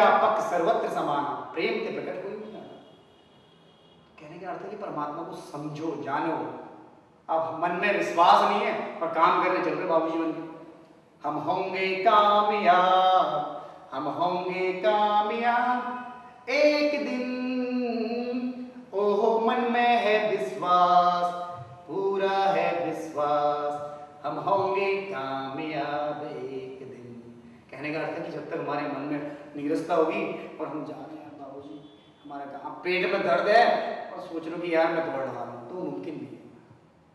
व्यापक सर्वत्र समान, प्रेम के प्रकट कोई नहीं जाना। कहने का अर्थ है कि परमात्मा को समझो, जानो। अब मन में विश्वास नहीं है और काम करने चल रहे बाबूजी बन के, हम होंगे कामयाब, हम होंगे कामयाब एक दिन, ओहो मन में है विश्वास, पूरा है विश्वास, हम होंगे कामयाब एक दिन। कहने का अर्थ है कि जब तक हमारे मन में नीरसता होगी और हम जाने यार बाबूजी हमारा काम, पेट में दर्द है और सोच लो कि यार मैं दौड़ रहा हूँ, तो मुमकिन नहीं है।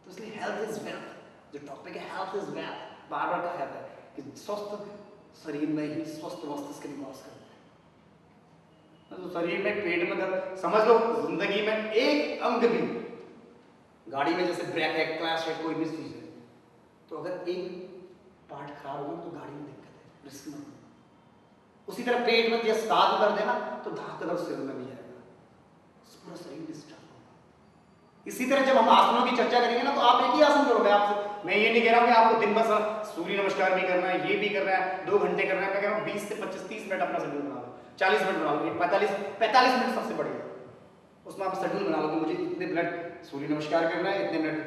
तो इसलिए हेल्थ इज वेल्थ, जो टॉपिक है हेल्थ इज वेल्थ, बार बार कहा जाता है कि स्वस्थ शरीर में ही स्वस्थ मस्तिष्क निवास करता है। तो शरीर में पेट में दर्द, समझ लो जिंदगी में एक अंग भी, गाड़ी में जैसे ब्रेक है, क्लैश है, कोई भी चीज है, तो अगर एक पार्ट खराब हो तो गाड़ी में दिक्कत है, रिस्क में। उसी तरह पेट में जैसे दांत दर्द है ना, तो दांत का दर्द सिर में भी जाएगा, पूरा शरीर डिस्टर्ब होगा। इसी तरह जब हम आसनों की चर्चा करेंगे ना, तो आप एक ही आसन करो। मैं ये नहीं कह रहा हूं कि आपको दिन भर सूर्य नमस्कार भी करना है, ये भी करना है, 2 घंटे करना है। मैं कह रहा हूं 20 से 25-30 मिनट अपना शेड्यूल बना लो, 40 मिनट बना लो, 45 मिनट सबसे बढ़िया। उसमें आप शेड्यूल बना लो कि मुझे इतने मिनट सूर्य नमस्कार करना है, इतने मिनट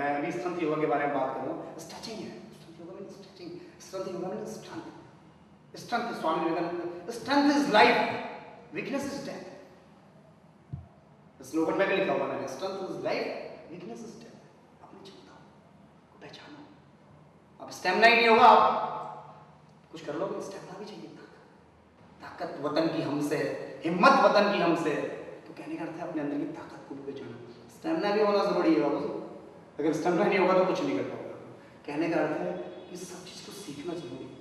मैं अभी स्ट्रेंथ योगा के बारे में बात कर रहा हूँ। स्ट्रेचिंग है, स्ट्रेंथ योगा में स्ट्रेचिंग, स्ट्रेंथ योगा में strength, strength Swami Vivekananda, strength is life, weakness is death. Slogan में भी लिखा हुआ मैंने, strength is life, weakness is death. अपनी क्षमता को पहचानो। अब स्टेमिना ही नहीं होगा, आप कुछ कर लोगे, स्टेमिना भी चाहिए। ताकत वतन की हमसे है, हिम्मत वतन की हमसे है। तो कहने का अर्थ है अपने अंदर की ताकत को भी पहचानो। स्टेमिना भी होना जरूरी है बाबू, अगर स्टेमिना नहीं होगा तो कुछ नहीं कर पाओगे। कहने का अर्थ है कि सब चीज को सीखना जरूरी है।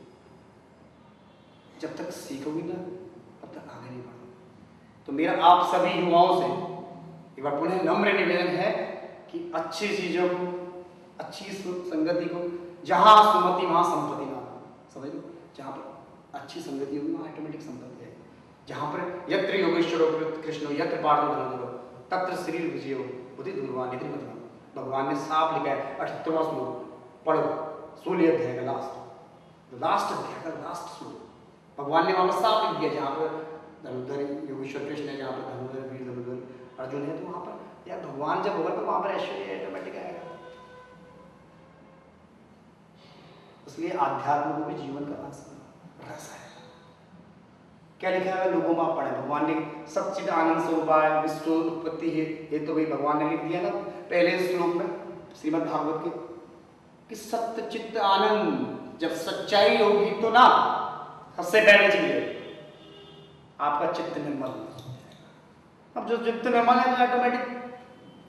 जब तक सीखोगी ना तब तक आगे नहीं बढ़ोगे। तो मेरा आप सभी युवाओं से एक बार पुनः नम्र निवेदन है कि अच्छी चीजों को, अच्छी संगति को, जहां सुमति वहां संपत्ति ना, समझ लो, जहां पर अच्छी संगति होगी वहां ऑटोमेटिक संपत्ति है। जहां पर यत्र योगेश्वरो कृष्णो यत्र पार्थो धनुर्धरो तत्र श्री विजयो बुद्धि दूरवान निधि मतलब, भगवान ने साफ लिखा है 78वां श्लोक, पढ़ो 16 अध्याय का लास्ट अध्याय का लास्ट श्लोक। भगवान ने वहां पर साफ लिख दिया, जहां पर धनुर्धर योगेश्वर कृष्ण है, जहां पर धनुर्धर वीर धनुर्धर अर्जुन है, तो वहां पर यार भगवान जब होगा तो वहां पर ऐश्वर्य ऑटोमेटिक आएगा। इसलिए आध्यात्म को भी जीवन का रस है। क्या लिखा है लोगों में आप पढ़े, भगवान ने सच्चिद आनंद स्वरूपाय विश्व उत्पत्ति है, ये तो भाई भगवान ने लिख दिया ना पहले श्लोक में श्रीमद् भागवत के, कि सत्य चित्त आनंद, जब सच्चाई होगी तो ना सबसे पहले चीज आपका चित्त निर्मल। अब जो चित्त निर्मल है तो ऑटोमेटिक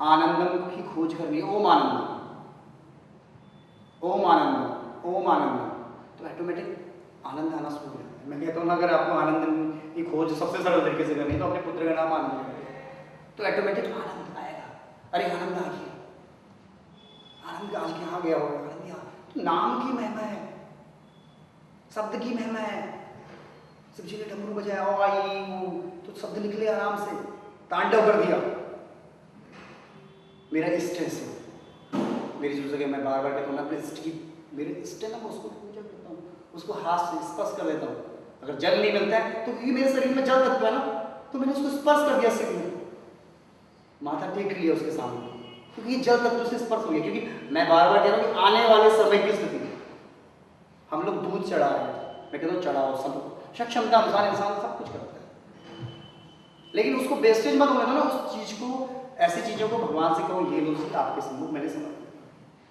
आनंदम की खोज करनी है, ओम आनंदम, ओम आनंदम, ओम आनंदम, तो ऑटोमेटिक आनंद आना शुरू हो जाता है। मैं कहता हूँ अगर आपको आनंद की खोज सबसे सरल तरीके से करनी है तो अपने पुत्र का नाम आनंद रखिए, तो ऑटोमेटिक आनंद आएगा। अरे आनंद आ गया, आनंद आज कहाँ गया होगा, आनंद यहाँ, तो नाम की महिमा है, शब्द की महिमा है। शिव जी ने डमरू बजाया, ओ आई तो शब्द निकले आराम से, तांडव कर दिया। मेरा इष्ट है शिव, मेरी जो जगह मैं बार बार कहता हूँ अपने इष्ट की, मेरे इष्ट है ना, मैं उसको पूजा करता हूँ, उसको हाथ से स्पर्श कर लेता हूँ। अगर जल नहीं मिलता है तो क्योंकि मेरे शरीर में जल तत्व है ना, तो मैंने उसको स्पर्श कर दिया सिर में, माथा टेक लिया उसके सामने, क्योंकि जल तत्व से स्पर्श हो गया। क्योंकि मैं बार बार कह रहा हूँ कि आने वाले समय की स्थिति में हम लोग दूध चढ़ा रहे हैं, मैं कहता हूँ चढ़ाओ, सब सक्षमता अनुसार इंसान सब कुछ करता है, लेकिन उसको वेस्टेज मत होने दो ना। उस चीज को, ऐसी चीजों को भगवान से कहो ये लो आपके सम्मुख मैंने समझ,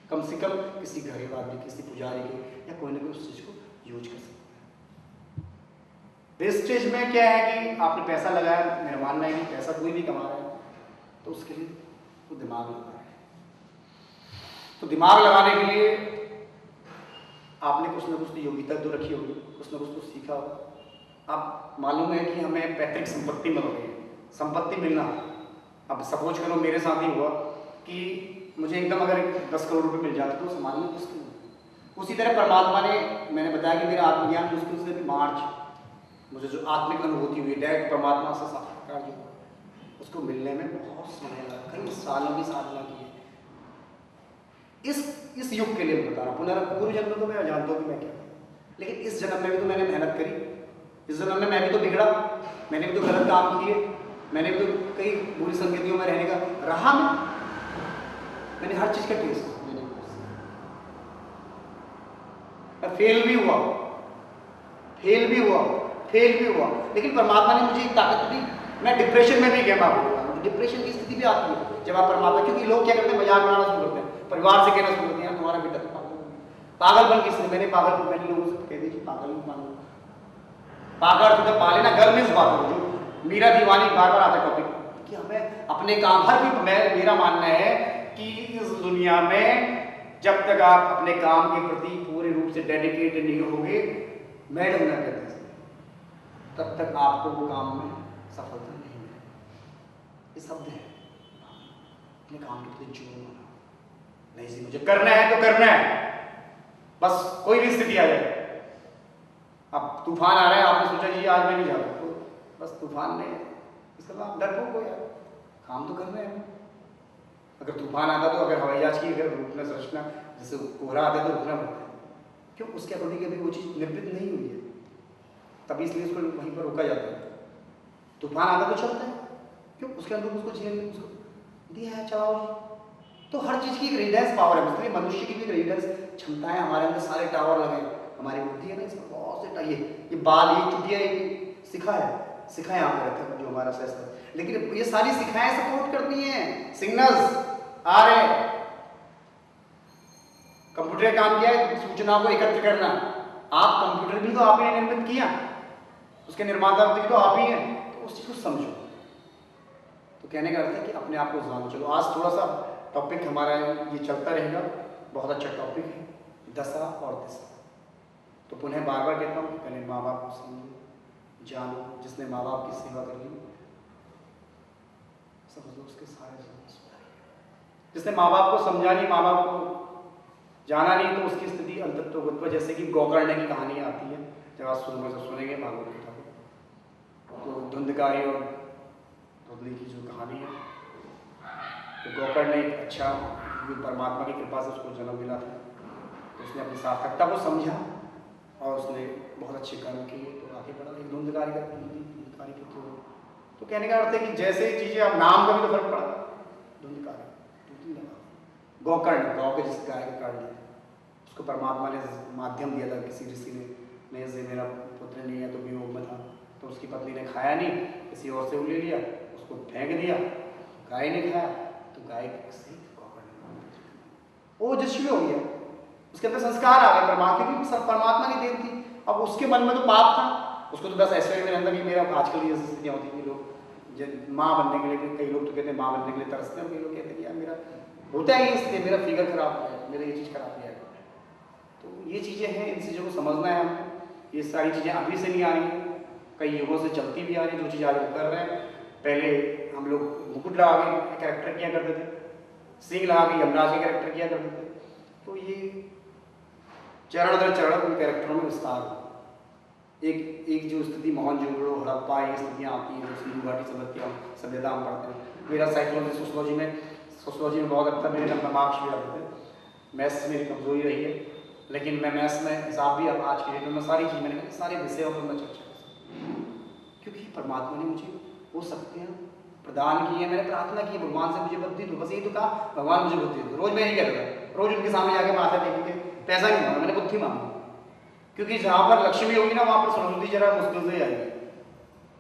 कम से कम किसी गरीब आदमी, किसी पुजारी के या कोई ना कोई उस चीज को यूज कर सकते हैं। वेस्टेज में क्या है कि आपने पैसा लगाया, मेरा मानना है कि पैसा कोई नहीं कमा रहा है, तो उसके लिए तो दिमाग लगा रहा है। तो दिमाग लगाने के लिए आपने कुछ ना कुछ तो योग्यता तो रखी होगी, कुछ ना कुछ तो सीखा होगा। अब मालूम है कि हमें पैतृक संपत्ति मिल रही है, संपत्ति मिलना, अब सपोज करो मेरे साथ ही हुआ कि मुझे एकदम अगर 10 करोड़ रुपए मिल जाते तो संभालना मुश्किल होता। उसी तरह परमात्मा ने, मैंने बताया कि मेरा आत्मज्ञान मुश्किल से भी मार्च, मुझे जो आत्मिक अनुभूति हुई डायरेक्ट परमात्मा से साक्षात्कार जो हुआ, उसको मिलने में बहुत समय लगा, कई सालों की साधना की है। इस युग के लिए मैं बता रहा हूँ, पुनर्पूर्व जन्म तो मैं जानता हूँ कि मैं क्या, लेकिन इस जन्म में भी तो मैंने मेहनत करी, इस जन्म में मैं भी तो बिगड़ा, मैंने भी तो गलत काम किए, मैंने भी तो कई बुरी संगतियों में रहने का रहा, मैंने हर चीज का टेस्ट मैं फेल भी हुआ, फेल भी हुआ, फेल भी हुआ, लेकिन परमात्मा ने मुझे एक ताकत दी। मैं डिप्रेशन में भी गया बाबू, डिप्रेशन की स्थिति भी आती है जब आप परमात्मा, क्योंकि लोग क्या करते हैं, मजाक बनाना शुरू करते हैं, परिवार से कहना शुरू करते हैं तुम्हारा बेटा पागलपन किसने, मैंने लोगों से कह दी पागल मानो, पागल तो पा लेना घर में इस बात हो जो मीरा दीवानी बार बार आता टॉपिक कि हमें अपने काम हर भी, मेरा मानना है कि इस दुनिया में जब तक आप अपने काम के प्रति पूरे रूप से डेडिकेटेड नहीं होंगे, मैं डरना कहते हैं, तब तक आपको वो काम में सफलता नहीं मिलेगी। ये शब्द है, अपने काम के प्रति जुनून होना, नहीं जी मुझे करना है तो करना है, बस कोई भी स्थिति आ जाए। अब तूफान आ रहा है, आपने सोचा जी आज मैं नहीं जाऊँ, तो बस तूफान ने इसका मतलब डरपोक हो यार, काम तो करना है। अगर तूफान आता तो अगर हवाई जहाज की अगर रुकना संरचना जैसे कोहरा आता है तो रुकना पड़ता है, क्यों उसके अकॉर्डिंग अभी वो चीज़ निर्मित नहीं हुई है, तभी इसलिए उसको वहीं पर रोका जाता है। तूफान आता तो चलता है, क्यों उसके अंदर उसको झेल उसको दिया है, चलाओ। तो हर चीज़ की एक रेडियंस पावर है, इसलिए मनुष्य की भी रेडियंस क्षमताएं हमारे अंदर सारे टावर लगे, हमारी बुद्धि है ना इसमें बहुत से ये बाल ये चुटिया ये सिखा यहाँ पर रखा है जो हमारा शास्त्र, लेकिन ये सारी सिखाएं सपोर्ट करती हैं, सिग्नल्स आ रहे हैं। कंप्यूटर काम किया है सूचनाओं को एकत्र करना, आप कंप्यूटर भी तो आप ही ने निर्मित किया, उसके निर्माता भी तो आप ही हैं, तो उस चीज को समझो। तो कहने का अर्थ है कि अपने आप को जानो। चलो आज थोड़ा सा टॉपिक हमारा ये चलता रहेगा, बहुत अच्छा टॉपिक है, दशा और दिशा। तो पुनः बार बार कहता हूँ कि पहले माँ बाप को समझो, जानो, जिसने माँ बाप की सेवा कर ली समझ लो उसके सारे जीवन सुधार। जिसने माँ बाप को समझा नहीं, माँ बाप को जाना नहीं, तो उसकी स्थिति अंतत्वगत, जैसे कि गोकर्ण की कहानियाँ आती है, जब आप शुरू में से सुनेंगे भागवत गीता को, तो धुंधकारी और धुंधली की जो कहानी है, तो गोकर्ण ने एक अच्छा परमात्मा की कृपा से उसको जन्म मिला था, तो उसने अपनी सार्थकता को समझा और उसने बहुत अच्छे कर्म किए, तो आगे बढ़ा। एक धुंधकारी पुत्र। तो कहने का अर्थ है कि जैसे चीजें, अब नाम का भी तो फर्क पड़ा, धुंधकारी गोकर्ण, गौ के जिस गाय का काट दिया, उसको परमात्मा ने माध्यम दिया था, किसी ऋषि ने से मेरा पुत्र नहीं है तो वियोग में था, तो उसकी पत्नी ने खाया नहीं, किसी और से वो ले लिया, उसको फेंक दिया, गाय ने खाया, तो गाय से गोकर्ण ओजस्वी हो गया, उसके अंदर संस्कार आ गए, परमात्मा की देन थी। अब उसके मन में तो पाप था, उसको तो बस ऐश्वर्य में रहता कि मेरा आजकल ये स्थितियाँ होती हैं, लोग माँ बनने के लिए, कई लोग तो कहते हैं माँ बनने के लिए तरसते हैं, कई लोग कहते हैं कि यार मेरा होता है इसलिए मेरा फिगर खराब है, मेरा ये चीज़ खराब है। तो ये चीज़ें हैं, इन चीज़ों को समझना है हमको। ये सारी चीज़ें अभी से नहीं आ रही हैं, कई युगों से चलती भी आ रही, जो चीज़ आज कर रहे हैं। पहले हम लोग मुकुट लगा के कैरेक्टर किया करते थे, सिंह लगा के यमराज के कैरेक्टर किया करते थे, तो ये चरण दर चरण उन कैरेक्टरों में विस्तार हो। एक जो स्थिति मोहनजोदड़ो हड़प्पा ये स्थितियाँ आती हैं, जो सिंधु घाटी सभ्यता हम पढ़ते हैं। मेरा साइकोलॉजी सोशलॉजी में बहुत अच्छा, मेरे नंबर मार्क्स भी आते थे, मैथ्स मेरी कमजोरी रही है, लेकिन मैं मैथ्स में हिसाब भी, अब आज के डेट में सारी चीज़ मैंने सारे विषयों पर मैं चर्चा कर सकता, क्योंकि परमात्मा ने मुझे वो शक्तियाँ प्रदान की है। मैंने प्रार्थना की भगवान से मुझे बुद्धि दो, बस यही तो कहा, भगवान मुझे बुद्धि दो। रोज मैं नहीं कहता, रोज उनके सामने जाके माथा टेक के पैसा नहीं मांगा, मैंने बुद्धि मांगी, क्योंकि जहाँ पर लक्ष्मी होगी ना वहाँ पर सरस्वती जरा मुश्किल से आएगी,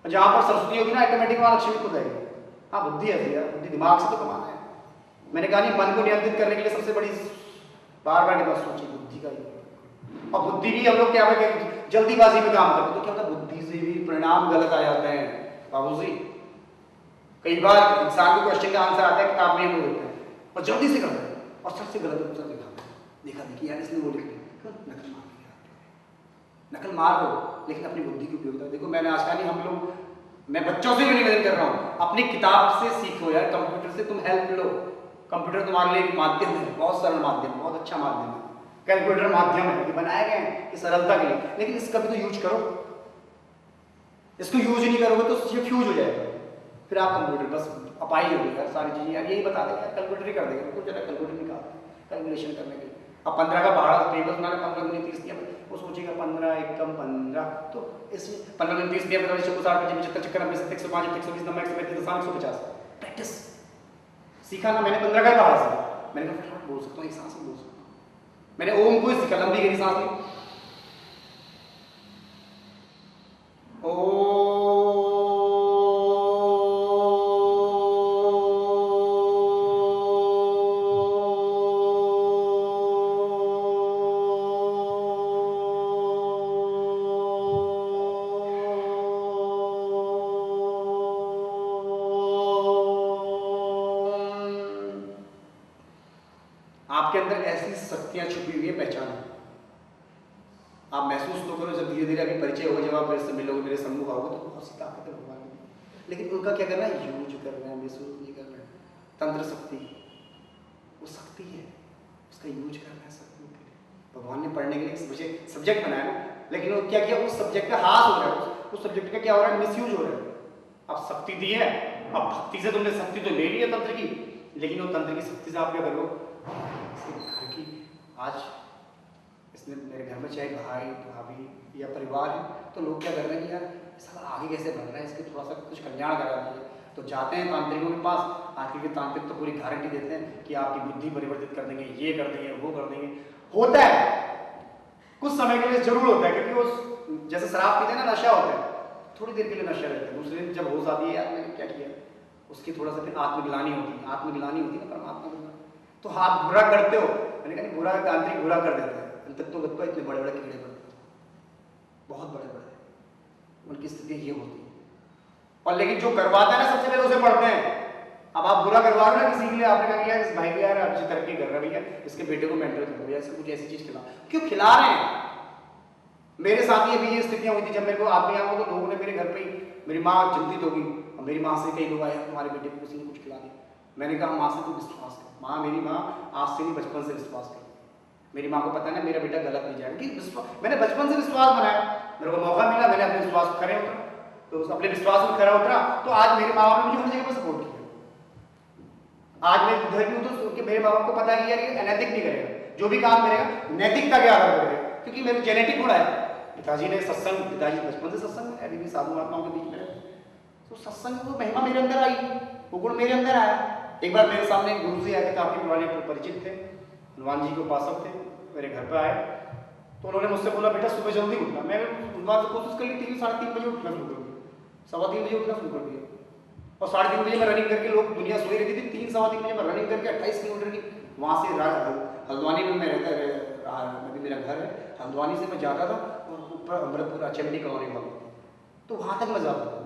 और जहाँ पर सरस्वती होगी ना ऑटोमेटिक वहाँ लक्ष्मी खुद आएगी। हाँ बुद्धि है यार, बुद्धि दिमाग से तो कमाना है। मैंने कहा नहीं, मन को नियंत्रित करने के लिए सबसे बड़ी बार बार के पास सोची बुद्धि का ही, और बुद्धि भी हम लोग क्या है कि जल्दीबाजी में काम करते, तो क्या होता है बुद्धि से भी परिणाम गलत आ जाते हैं बाबूजी। कई बार इंसान को क्वेश्चन का आंसर आता है, किताब में हम लोग देखते हैं और जल्दी से करते हैं और सबसे गलत उत्तर देखा देखी यार इसने वो लिख दिया, नकल मार लो, लेकिन अपनी बुद्धि की उपयोगिता देखो। मैंने आज कहा नहीं, हम लोग, मैं बच्चों से भी निवेदन कर रहा हूँ, अपनी किताब से सीखो यार, कंप्यूटर से तुम हेल्प लो। कंप्यूटर तुम्हारे लिए एक माध्यम है, बहुत सरल माध्यम, बहुत अच्छा माध्यम है। कैलकुलेटर माध्यम है, ये बनाए गए हैं कि सरलता के लिए, लेकिन इसका भी तो यूज करो। इसको यूज नहीं करोगे तो ये फ्यूज हो जाएगा, फिर आप कंप्यूटर बस अपाई हो गया सारी चीजें यार, यही बता देंगे कैलकुलेटर ही कर देगा, कुछ कैलकुलेटर निकाल कैलकुलेशन करने के लिए। अब 15 का भाड़ा टेबल बनाना 15 दूनी 30 दिया, वो सोचेगा 15 1 कम 15, तो इसमें 15 दिन 30 दिया 45 60 25 75 चक्कर 90 70 105 120 90 135 150 प्रैक्टिस सीखा ना मैंने 15 का पहाड़ से, मैंने कहा फटाफट बोल सकता हूँ, एक सांस में बोल सकता हूँ। मैंने ओम को सीखा, लंबी गहरी सांस ली, ओ आपके अंदर ऐसी शक्तियां छुपी हुई है, पहचानो। आप महसूस तो करो, जब धीरे धीरे अभी परिचय होगा, जब आप मेरे से मिलोगे, मेरे सम्मुख आओगे, तो बहुत सी ताकत है भगवान की, लेकिन उनका क्या करना है, यूज करना है, महसूस नहीं करना है। तंत्र शक्ति वो शक्ति है, उसका यूज करना है शक्तियों के लिए। भगवान ने पढ़ने के लिए मुझे सब्जेक्ट बनाया ना, लेकिन वो क्या किया, उस सब्जेक्ट का हास हो रहा है, उस सब्जेक्ट का क्या हो रहा है, मिसयूज हो रहा है। अब शक्ति दी है, अब भक्ति से तुमने शक्ति तो ले ली है तंत्र की, लेकिन वो तंत्र की शक्ति से आप क्या करो, घर की आज इसमें मेरे घर में चाहे भाई भाभी या परिवार है, तो लोग क्या कर रहे हैं कि यार साला आगे कैसे बढ़ रहा है, इसके थोड़ा सा कुछ कल्याण करा दीजिए, तो जाते हैं तांत्रिकों के पास। आखिर के तांत्रिक तो पूरी गारंटी देते हैं कि आपकी बुद्धि परिवर्तित कर देंगे, ये कर देंगे, वो कर देंगे। होता है कुछ समय के लिए जरूर होता है, क्योंकि वो जैसे शराब पीते हैं ना, नशा होता है, थोड़ी देर के लिए नशा रहता है, दूसरे दिन जब होश आती है यार मैंने क्या किया, उसकी थोड़ा सा फिर आत्मग्लानी होती है, आत्मग्लानी होती है ना परमात्मा की, तो आप बुरा करते हो, मैंने कहा बुरा तांत्रिक बुरा कर देता है, तत्व इतने बड़े बड़े कीड़े पड़ते हैं, बहुत बड़े बड़े, उनकी स्थिति ये होती है। और लेकिन जो करवाता है ना, सबसे पहले उसे पढ़ते हैं। अब आप बुरा करवा रहे हो ना किसी के लिए, आपने कहा यार इस भाई को यार अच्छी तरक्की कर रहा है भैया, इसके बेटे को मेंटर कर दो या इसको कुछ ऐसी चीज खिला, क्यों खिला रहे हैं। मेरे साथ ये भी ये स्थितियां हुई थी, जब मेरे को आदमी आया तो लोगों ने मेरे घर पे ही, मेरी माँ चिंतित होगी, और मेरी माँ से कई लोग आए तुम्हारे बेटे को किसी ने कुछ खिला दिया। मैंने कहा माँ से तू विश्वास कर, माँ मेरी माँ आज से नहीं बचपन से विश्वास कर, मेरी माँ को पता है ना मेरा बेटा गलत नहीं जाएगा, कि मैंने बचपन से विश्वास बनाया, मेरे को मौका मिला, मैंने अपने विश्वास को खड़े उतरा, तो अपने विश्वास में खड़ा उतरा, तो आज मेरे माँ बाप ने मुझे हर जगह पर सपोर्ट किया। आज मैं उधर भी हूँ तो मेरे माँ बाप को पता है कि यार ये अनैतिक नहीं करेगा, जो भी काम करेगा नैतिकता के आधार पर करेगा, क्योंकि मेरे जेनेटिक गुण है। पिताजी ने सत्संग, पिताजी बचपन से सत्संग में, अभी भी साधु महात्माओं के बीच में रहते, तो सत्संग की वो महिमा मेरे अंदर आई, वो गुण मेरे अंदर आया। एक बार मेरे सामने एक गुरु जी आए थे, काफी पुराने परिचित थे, हनुमान जी के उपासक थे, मेरे घर पर आए, तो उन्होंने मुझसे बोला बेटा सुबह जल्दी उठना। मैंने उस बात को कोशिश करी, 3 साढ़े 3 बजे उठना शुरू कर दिया, 3:15 बजे उठना शुरू कर दिया, और 3:30 बजे मैं रनिंग करके, लोग दुनिया सोई रहती थी, 3 सवा 3 बजे मैं रनिंग करके 28 किलोमीटर की, वहाँ से हल्द्वानी में मैं रहता, अभी मेरा घर है, हल्द्वानी से मैं जाता था और ऊपर अमृतपुर चंडी कॉलोनी वाला, तो वहाँ तक मैं जाता था,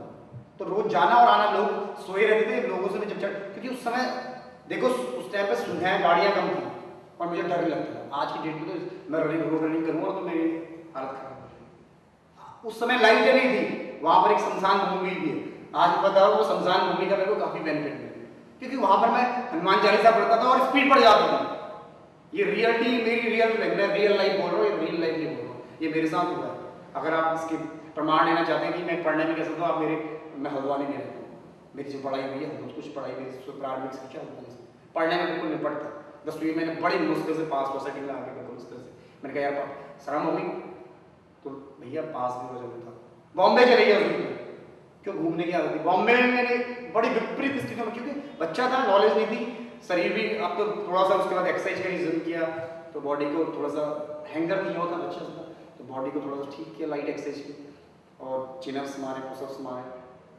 तो रोज जाना और आना, लोग सोए रहते थे, लोगों से मैं जब क्योंकि उस समय देखो उस टाइम पे सुविधाएं गाड़ियाँ कम थी और मुझे डर लगता था। आज की डेट में तो मैं रनिंग करूँगा तो मेरी हालत खराब हो जाएगी। उस समय लाइटें नहीं थी, वहाँ पर एक शमशान भूमि भी है, आज बताओ वो शमशान भूमि का मेरे को काफी बेनिफिट मिला, क्योंकि वहां पर मैं हनुमान चालीसा पढ़ता था और स्पीड बढ़ जाती थी। ये रियलिटी मेरी मैं रियल लाइफ बोल रहा हूँ, ये रियल लाइफ नहीं बोल रहा हूँ, ये मेरे साथ हुआ है। अगर आप इसके प्रमाण लेना चाहते हैं कि मैं पढ़ने में कैसे, तो आप मैं हल्द्वानी में रहता हूँ, मेरी जो पढ़ाई हुई है बहुत कुछ पढ़ाई हुई, प्रारंभिक शिक्षा पढ़ने में बिल्कुल नहीं पढ़ता। 10वीं मैंने बड़ी मुश्किल से पास हो सकी, आगे बिल्कुल उस तरह से मैंने कहा यार शर्म हो गई, तो भैया पास भी हो जाता था, बॉम्बे चले गया उसमें, क्यों घूमने की आदत थी। बॉम्बे में मैंने बड़ी विपरीत स्थितियों में, क्योंकि बच्चा था, नॉलेज नहीं थी, शरीर भी, अब तो थोड़ा सा उसके बाद एक्सरसाइज करनी शुरू किया, तो बॉडी को थोड़ा सा हैंगर नहीं होता बच्चा सा, तो बॉडी को थोड़ा सा ठीक किया, लाइट एक्सरसाइज की, और चिनअप्स मारे, पुशअप्स मारे,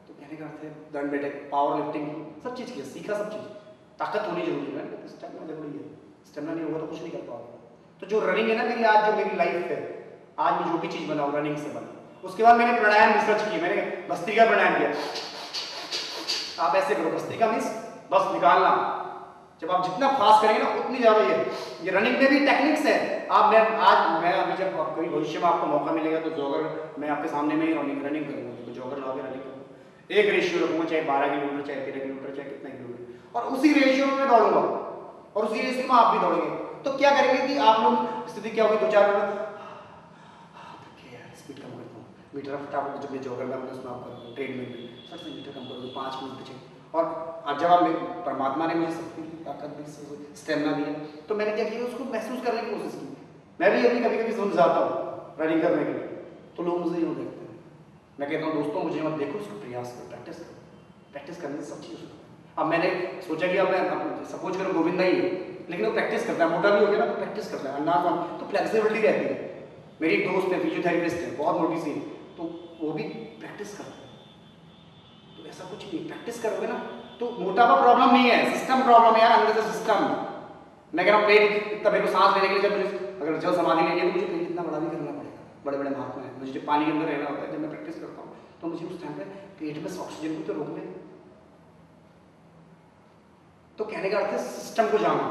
तो कहने का अर्थ है दंड बैठक, पावर लिफ्टिंग, सब चीज़ किया, सीखा सब चीज़। ताकत होनी जरूरी है, स्टेमिना जरूरी है, स्टेमिना नहीं होगा तो कुछ नहीं कर पाओगे। तो जो रनिंग है ना मेरी, आज जो मेरी लाइफ है, आज मैं जो भी चीज़ बनाऊँ रनिंग से बना। उसके बाद मैंने प्राणायाम रिसर्च की, मैंने भस्त्रिका प्राणायाम किया। आप ऐसे करो, भस्त्रिका मीन्स बस निकालना, जब आप जितना फास्ट करेंगे ना उतनी ज़्यादा ये रनिंग में भी टेक्निक्स है। आप मैं अभी जब कभी भविष्य में आपको मौका मिलेगा तो जॉगर मैं आपके सामने में ही रनिंग करूँगा, तो जॉगर लाके रनिंग करूँगा, एक रेशियो रखूँगा, चाहे 12 किलोमीटर, चाहे 13 किलोमीटर, चाहे कितना किलोमीटर, और उसी रेशियो में मैं दौड़ूंगा, और उसी रेशियो में आप भी दौड़ेंगे। तो क्या करेंगे कि आप लोग स्थिति क्या होगी, 2-4 मिनट स्पीड कम करता हूँ, मीटर फटाफट जब मैं जॉगर में अपने उसमें आपका ट्रेडमिल में 60 मीटर कम कर दो, 5 मिनट पीछे। और अब जब आप परमात्मा ने मुझे शक्ति दी, ताकत दी, स्टेमिना दिया, तो मैंने क्या किया, उसको महसूस करने की कोशिश की। मैं भी अभी कभी कभी सुन जाता हूँ, रनिंग करने के लिए, तो लोग मुझे यूँ देखते हैं। मैं कहता हूँ दोस्तों मुझे मत देखो, उसको प्रयास करो, प्रैक्टिस करो, प्रैक्टिस करने से सब चीज़ होता है। अब मैंने सोचा कि अब मैं सपोज करो गोविंदा ही है, लेकिन वो प्रैक्टिस करता है, मोटा भी हो गया ना तो प्रैक्टिस करता है, अंदाज तो फ्लेक्सिबिलिटी रहती है। मेरी एक दोस्त है फिजियोथेरेपिस्ट है, बहुत मोटी सी, तो वो भी प्रैक्टिस करता है। तो ऐसा कुछ नहीं, प्रैक्टिस करोगे ना तो मोटापा प्रॉब्लम नहीं है, सिस्टम प्रॉब्लम है यार, अंदर से सिस्टम। मैं कह रहा हूँ पेट इतना, मेरे को सांस लेने के लिए जब मुझे अगर जल समाधि लेनी है तो मुझे पेट इतना बड़ा भी करना पड़ेगा, बड़े बड़े महात्मा हैं, मुझे जब पानी के अंदर रहना होता है, जब मैं प्रैक्टिस करता हूँ तो मुझे उस टाइम पे पेट में ऑक्सीजन को तो रोकने। तो कहने का अर्थ है सिस्टम को जाना।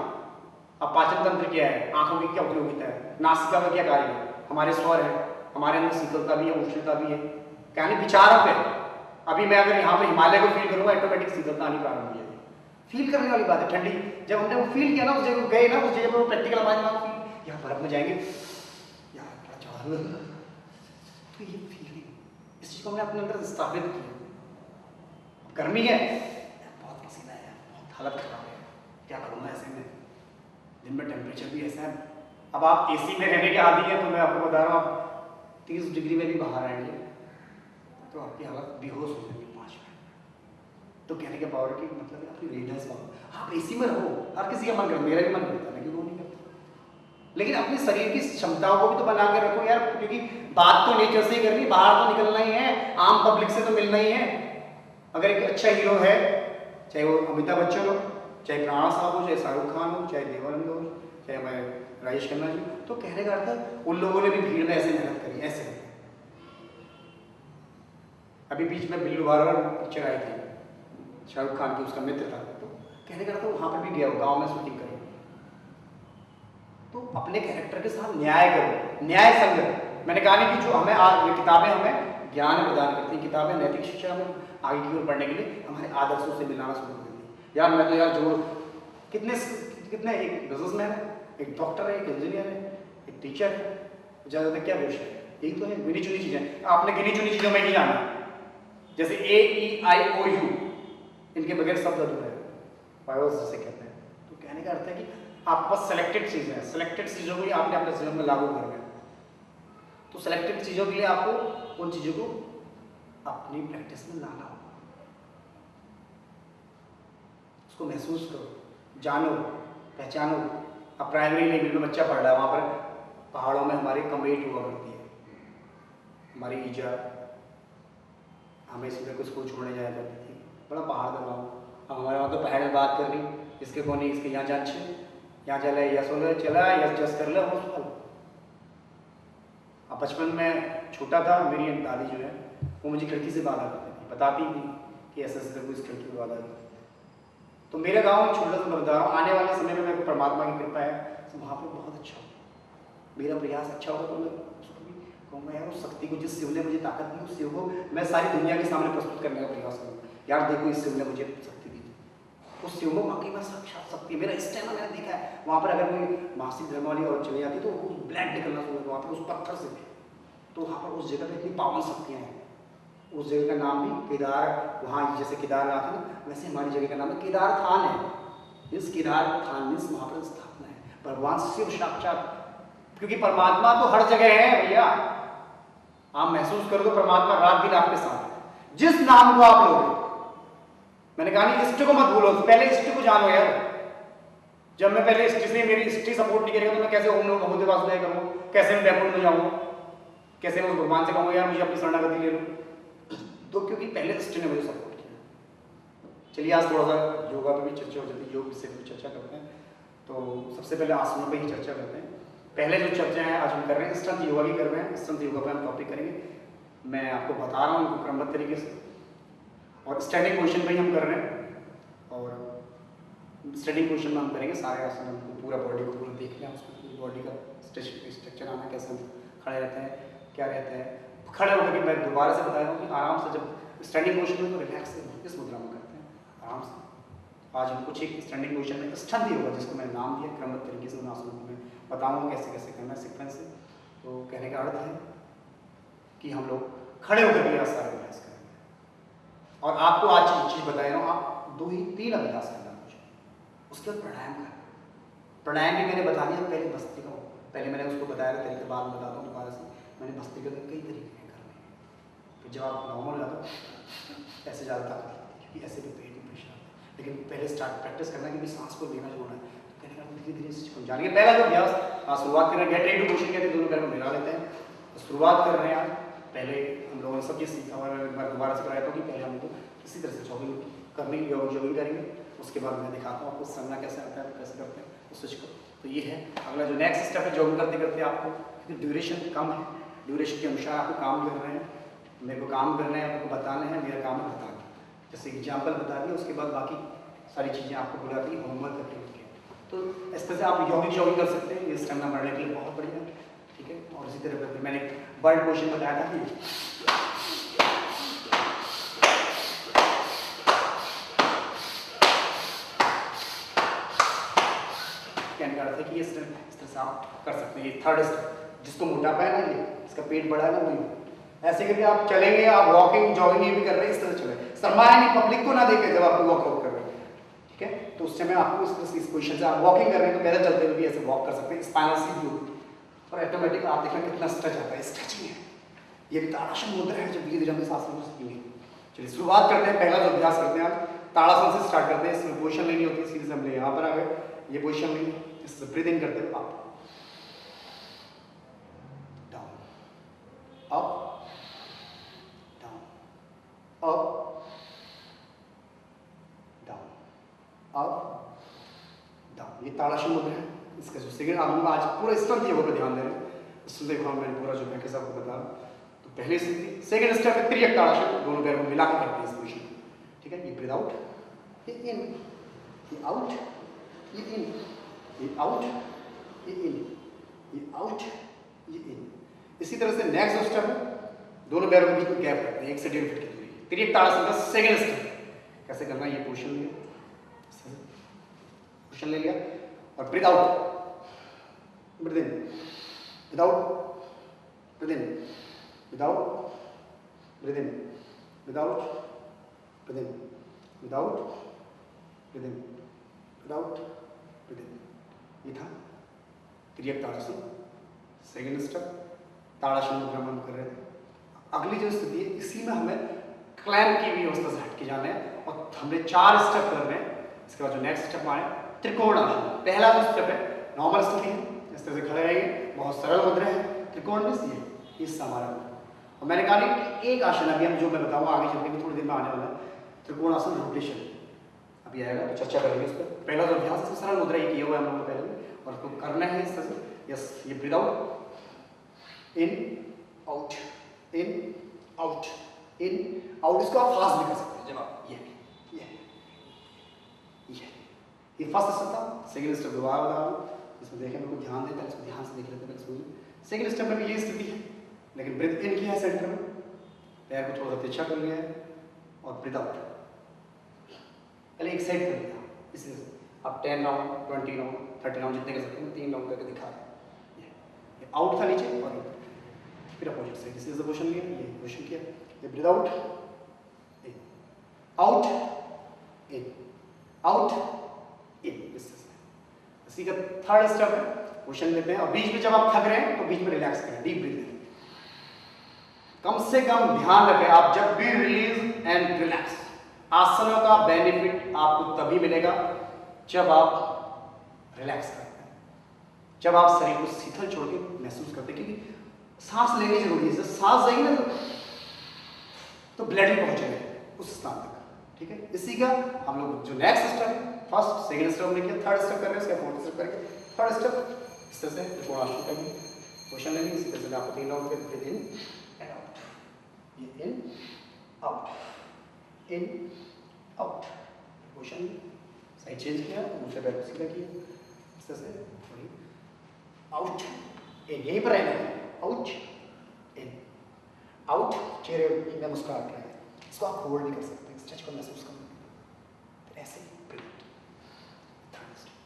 अब पाचन तंत्र क्या है, आंखों की क्या उपयोगिता है, नासिका का क्या कार्य है, हमारे स्वर है, हमारे अंदर शीतलता भी है, उष्णता भी है, यानी विचारों पे। अभी मैं अगर यहाँ पे हिमालय को फील करूंगा, ऑटोमेटिक शीतलता आनी प्रारंभ हो जाएगी। फील करने वाली बात है, ठंडी जब हमने वो फील किया ना, उस जगह गए ना, उस जगह पर प्रैक्टिकल हमारे दिमाग फील, यहाँ बर्फ में जाएंगे यार क्या चाह, तो ये फीलिंग, इस चीज को हमने अपने अंदर स्थापित किया। गर्मी है, बहुत पसीना है, बहुत हालत खराब है, क्या करूँगा ऐसे में, दिन में टेम्परेचर भी ऐसा है। अब आप एसी में रहने के आदी हैं, तो मैं आपको बता रहा हूँ, आप 30 डिग्री में भी बाहर आएंगे तो आपकी हालत बेहोश हो जाएगी 5 मिनट। तो कहने के पावर की मतलब है आपकी रेडनेस पावर। आप एसी में रहो, हर किसी का मन करता है, मेरा भी मन करता है, क्यों नहीं करता, लेकिन अपने शरीर की क्षमताओं को भी तो बना के रखो यार, क्योंकि बात तो नेचर से ही करनी, बाहर तो निकलना ही है, आम पब्लिक से तो मिलना ही है। अगर एक अच्छा हीरो है, चाहे वो अमिताभ बच्चन हो, चाहे प्राणा साहब हो, चाहे शाहरुख खान हो, चाहे देवानंद हो, चाहे मैं राजेश खन्ना जी, तो कहने का अर्थ है उन लोगों ने भी भीड़ में ऐसे मेहनत करी, ऐसे। अभी बीच में बिल्लू बारवर पिक्चर आई थी शाहरुख खान की, उसका मित्र था, तो कहने का अर्थ वहां पर भी गया हो, गाँव में शूटिंग करी। तो अपने कैरेक्टर के साथ न्याय करो, न्याय संगत। मैंने कहा नहीं कि जो हमें आज ये किताबें हमें ज्ञान प्रदान करती हैं, किताबें नैतिक शिक्षा में आगे की ओर बढ़ने के लिए हमारे आदर्शों से मिलाना शुरू कर देती है। यार मैं तो यार जो कितने कितने, एक बिजनेसमैन है, एक डॉक्टर है, एक इंजीनियर है, एक टीचर है, ज़्यादातर क्या विषय है, यही तो है, गिनी चुनी चीज़ें। आपने गिनी चुनी चीज़ों में नहीं जाना, जैसे AEIOU, इनके बगैर शब्द अधूरा है, बायोस जिसे कहते हैं। तो कहने का अर्थ है कि आपके पास सिलेक्टेड चीज़ें हैं, सिलेक्टेड चीज़ों को ही आपने अपने जीवन में लागू करना है। तो सिलेक्टेड चीज़ों के लिए आपको उन चीज़ों को अपनी प्रैक्टिस में लाना होगा, उसको महसूस करो, जानो, पहचानो। अब प्राइमरी लेवल में बच्चा पढ़ रहा है, वहाँ पर पहाड़ों में हमारी कमेट हुआ करती है, हमारी ईजा, हमें सुबह को स्कूल छोड़ने जाया करती थी, बड़ा पहाड़ था वहाँ। अब हमारे वहाँ तो पहाड़ में बात कर रही, इसके कौन नहीं, इसके यहाँ जान छे, यहाँ चला, यस हो चला, यस जस कर लो, वो फल। अब बचपन में छोटा था, मेरी दादी जो है वो मुझे खिड़की से बांधा करती थी, बताती थी कि ऐसे ऐसे कोई इस खिड़की को बांधा करती। तो मेरे गांव में छोटा सा मैं बता रहा हूँ, आने वाले समय में मेरे को परमात्मा की कृपा है तो वहाँ पर बहुत अच्छा होगा, मेरा प्रयास अच्छा होगा, तो मैं उसको भी कहूँगा यार उस शक्ति को, जिस शिव ने मुझे ताकत दी, उस शिव को मैं सारी दुनिया के सामने प्रस्तुत करने का प्रयास करूँगा। यार देखो इस शिव ने मुझे शक्ति दी, उस शिव को वाकई में साक्षात शक्ति है। मेरा इस टाइम मैंने देखा है, वहाँ पर अगर कोई मासिक धर्म वाली और चली जाती तो ब्लड निकलना शुरू होता वहाँ पर उस पत्थर से, तो वहाँ पर उस जगह पर इतनी पावन शक्तियाँ हैं। उस जगह का नाम भी केदार, वहाँ जैसे केदारनाथ है ना, वैसे हमारी जगह का नाम है केदार थान है। इस केदार थान में वहाँ पर स्थापना है भगवान शिव साक्षात, क्योंकि परमात्मा तो हर जगह है भैया। आप महसूस करो तो परमात्मा रात दिन आपके साथ है, जिस नाम को आप लोगे। मैंने कहा नहीं इष्ट को मत भूलो, पहले इष्ट को जानो यार। जब मैं पहले इष्ट से मेरी इष्ट सपोर्ट नहीं करेगा तो मैं कैसे ओम नमो भगवते वासुदेवाय करूँ, कैसे मैं बैकुंठ में जाऊँ, कैसे मैं उस भगवान से कहूँ यार मुझे अपनी शरणागति ले लो। तो क्योंकि पहले इष्ट ने मुझे सपोर्ट किया। चलिए आज थोड़ा सा योगा पे भी चर्चा हो जाती है, योग से भी चर्चा करते हैं। तो सबसे पहले आसनों पे ही चर्चा करते हैं। पहले जो चर्चा है आज हम कर रहे हैं स्ट्रेंथ योगा की कर रहे हैं, स्ट्रेंथ योगा पे हम टॉपिक करेंगे। मैं आपको बता रहा हूँ उनको क्रमबद्ध तरीके से, और स्टैंडिंग पोजीशन पे ही हम कर रहे हैं। और स्टैंडिंग पोजीशन में हम करेंगे सारे आसन, हमको पूरा बॉडी को पूरा देख लें, उसमें पूरी बॉडी का स्ट्रक्चर आना, कैसे हम खड़े रहते हैं, क्या रहता है। खड़े होकर के मैं दोबारा से बता रहा हूँ कि आराम से, जब स्टैंडिंग पोजीशन में तो रिलैक्स इस मुद्रा में करते हैं आराम से। आज हम कुछ एक स्टैंडिंग पोजीशन में स्ट्रेंथ योगा, जिसको मैंने नाम दिया, क्रमबद्ध तरीके से उन आसनों को मैं बताऊँगा कैसे कैसे करना है सीक्वेंस से। तो कहने का अर्थ है कि हम लोग खड़े होकर के सारे अभ्यास करेंगे। और आपको आज चीज़ बता रहा हूँ, आप 2 ही 3 अभ्यास करना मुझे, उसके बाद प्राणायाम करना। प्राणायाम भी मैंने बता दिया पहले, बस्ती का पहले मैंने उसको बताया था तरीका, बाद में बताता हूँ दोबारा से। मैंने भस्त्रिका के कई तरीके हैं करने के। फिर जब आप नॉर्मल जाते हो ऐसे ज़्यादा ताकत लगती है, क्योंकि ऐसे भी पेट में प्रेशर आता है। लेकिन पहले स्टार्ट प्रैक्टिस करना कि सांस को लेना छोड़ना है, तो कहने का धीरे धीरे इस चीज़ को जानेंगे। पहला जो अभ्यास शुरुआत कर रहे हैं, गेट रेडी टू मोशन कहते हैं, दोनों पैर को मिला लेते हैं। तो शुरुआत कर रहे हैं आज। पहले हम लोगों ने सब चीज़ सीखा और एक बार दोबारा से कराया था कि पहले हम लोग इसी तरह से जॉगिंग करनी, जॉगिंग करेंगे। उसके बाद मैं दिखाता हूँ आपको स्टेमिना कैसे आता है, कैसे करते हैं उस चीज़ को। तो ये है अगला जो नेक्स्ट स्टेप है, जॉगिंग करते करते आपको, क्योंकि ड्यूरेशन कम है, ड्यूरेशन के अनुसार आपको काम कर रहे हैं। मेरे को काम करना है, आपको बताना है, मेरा काम है बताना। जैसे एग्जाम्पल बता दिया, उसके बाद बाकी सारी चीज़ें आपको बुलाती है होमवर्क करके होती है। तो इस तरह से आप जॉगिंग कर सकते हैं, ये स्टेमिना बढ़ने के लिए बहुत बढ़िया है, ठीक है। और इसी तरह फिर मैंने बर्ड पोजिशन बताया था कि कहने का अर्थ है कि इस तरह से आप कर सकते हैं। ये थर्ड स्टेप, जिसको मोटापा है ना, ये इसका पेट बड़ा है ना, वही ऐसे करके आप चलेंगे, आप वॉकिंग जॉगिंग ये भी कर रहे हैं, इस तरह से चले, शर्माए नहीं, पब्लिक को ना देखे जब आप वॉकआउट कर रहे हैं, ठीक है। तो उस समय आपको इस तरह से इस पोजीशन से आप वॉकिंग कर रहे हैं तो पैदल चलते हुए भी ऐसे वॉक कर सकते हैं, स्पाइनल सीधी होगी और ऑटोमेटिक आप देखना कितना स्ट्रेच आता है, स्ट्रेचिंग है। ये भी ताड़ासन मुद्रा है, जब धीरे धीरे हम इस आसन को सीखेंगे। चलिए शुरुआत करते हैं, पहला जो अभ्यास करते हैं आप ताड़ासन से स्टार्ट करते हैं। इसमें पोजीशन लेनी होती है, सीधे से हमने यहाँ पर आ गए, ये पोजीशन लेनी, इससे ब्रीथ इन करते हुए आप down up up down up down, ये ताड़ासन मुद्रा है। इसका जो सेकंड आप लोग आज पूरा स्ट्रेंथ ये पर ध्यान दे रहे हैं, इसमें देखो मैंने पूरा जो प्रैक्टिस आपको बता रहा हूँ। तो पहले से सेकंड स्टेप है त्रियक ताड़ासन, दोनों पैर को मिला के करते हैं इस पोजीशन, ठीक है। ये ब्रीथ आउट, ये इन, ये आउट, ये इन, ये आउट, ये इन, ये आउट, ये इन। इसी तरह से नेक्स्ट स्टेप है, दोनों पैरों के बीच में गैप रखते हैं 1 से 1.5 फीट की दूरी। त्रियक ताड़ासन का सेकंड स्टेप कैसे करना है, ये पोजीशन लिया, पोजीशन ले लिया और ब्रीथ आउट, ब्रीथ इन, ब्रीथ आउट, ब्रीथ इन, ब्रीथ आउट, ब्रीथ इन, ब्रीथ आउट, ब्रीथ इन, ब्रीथ आउट, ब्रीथ इन, ब्रीथ आउट, ब्रीथ इन। ये था त्रियक ताड़ासन, सेकंड स्टेप ताड़ासन मुद्रा में हम कर रहे थे। अगली जो स्थिति है, इसी में हमें क्लैम्प की व्यवस्था से हट के जाना है और हमने 4 स्टेप कर रहे हैं। इसके बाद जो नेक्स्ट स्टेप आए त्रिकोण आसन, पहला जो स्टेप है नॉर्मल स्थिति है, इस तरह से खड़े रहेंगे, बहुत सरल मुद्रा है। त्रिकोण में ये हमारा, और मैंने कहा कि एक आसन अभी हम जो मैं बताऊंगा आगे चलते हुए थोड़ी देर में आने वाला है, त्रिकोण आसन रोटेशन अभी आएगा, तो चर्चा करेंगे इस पर। पहला जो अभ्यास है सरल मुद्रा ये किया हुआ है हम लोगों को पहले, और उसको करना है इस तरह से। यस, ये breathe out, in out, in out, in out. इसको आप फास्ट भी कर सकते हैं, जब आप ये फर्स्ट स्टेप था। सेकंड स्टेप दोबारा बता रहा हूँ, इसमें देखें मेरे को ध्यान देता है, इसको ध्यान से देख लेते हैं इसमें। सेकंड स्टेप में भी ये स्थिति है, लेकिन ब्रीथ इन किया है सेंटर में, पैर को थोड़ा सा तिरछा कर लिया है और ब्रीथ आउट पहले एक साइड कर लिया। इसी आप 10 राउंड, 20 राउंड, 30 राउंड जितने कर सकते हैं, 3 राउंड करके दिखा रहे हैं। ये आउट था नीचे और फिर अपोजिट साइड, इसी से पोजीशन लिया, ये पोजीशन किया, ये breathe out, in out, in out, in. इसी का थर्ड स्टेप है, पोजीशन लेते हैं और बीच में जब आप थक रहे हैं तो बीच में रिलैक्स करें, डीप ब्रीथ लें। कम से कम ध्यान रखें, आप जब भी रिलीज एंड रिलैक्स, आसनों का बेनिफिट आपको तभी मिलेगा जब आप रिलैक्स करते हैं, जब आप शरीर को शीतल छोड़ के महसूस करते हैं। क्योंकि सांस लेनी जरूरी है, जब सांस जाएगी ना तो ब्लड ही पहुंचेगा उस स्थान तक, ठीक है। इसी का हम लोग जो नेक्स्ट स्टेप है, फर्स्ट सेकंड स्टेप हमने किया, थर्ड स्टेप कर रहे हैं, उसका फोर्थ स्टेप करके थर्ड स्टेप इस तरह से त्रिकोण आसन करेंगे, पोजीशन लेंगे। इसी तरह से आपको 3 राउंड के ब्रीथ इन एंड आउट, ये इन out, in out, position side change किया, दूसरे पैर को सीधा किया, इस तरह से आउट इन, यहीं पर रहना है, आउट इन आउट। चेहरे में मुस्कुराहट रहे हैं, इसको आप होल्ड नहीं कर सकते, स्ट्रेच को महसूस करना, ऐसे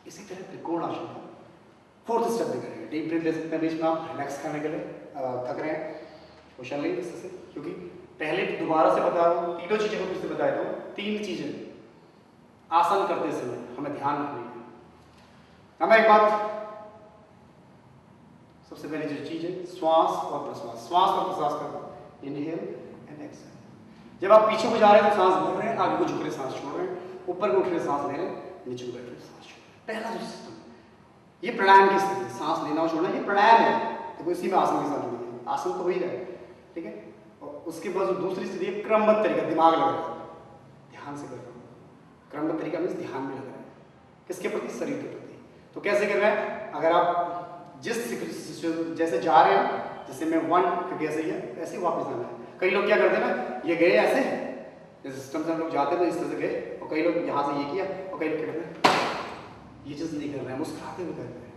इसी तरह त्रिकोण आसन का फोर्थ स्टेप भी करेंगे। डीप ब्रीथ ले सकते हैं बीच में आप, रिलैक्स करने के लिए, थक रहे हैं पोजीशन लेंगे इस तरह से। क्योंकि पहले दोबारा से बता रहा हूँ, तीनों चीज़ों को फिर से बता देता हूँ, 3 चीज़ें आसन करते समय हमें ध्यान रखनी है। हमें एक बात सबसे पहले जो चीज़ है श्वास और प्रश्वास, श्वास और प्रश्वास करना, इनहेल एंड एक्सहेल। जब आप पीछे को जा रहे हैं तो सांस भर रहे हैं, आगे को झुक रहे सांस छोड़ रहे हैं, ऊपर को उठ रहे सांस ले रहे हैं, नीचे को बैठ रहे सांस छोड़ रहे हैं। पहला जो सिस्टम, ये प्राणायाम की स्थिति, सांस लेना और छोड़ना, ये प्राणायाम है। देखो इसी में आसन के साथ जुड़ी है, आसन तो वही रहे, ठीक है। और उसके बाद जो दूसरी स्थिति है क्रमबद्ध तरीका, दिमाग लगा रहा है, ध्यान से कर रहा हूँ। क्रमबद्ध तरीका मीन्स ध्यान में लग रहा है, किसके प्रति? शरीर के प्रति। तो कैसे कर रहे हैं? अगर आप जिस जैसे जा रहे हैं, जैसे मैं 1 क्योंकि ऐसे ही है, ऐसे ही वापस जाना है। कई लोग क्या करते हैं ना, ये गए ऐसे, जैसे सिस्टम से हम लोग जाते हैं तो इस तरह से गए, और कई लोग यहाँ से ये किया, और कई लोग क्या करते हैं ये चीज़ नहीं कर रहे हैं, मुस्कुराते हुए कर रहे हैं।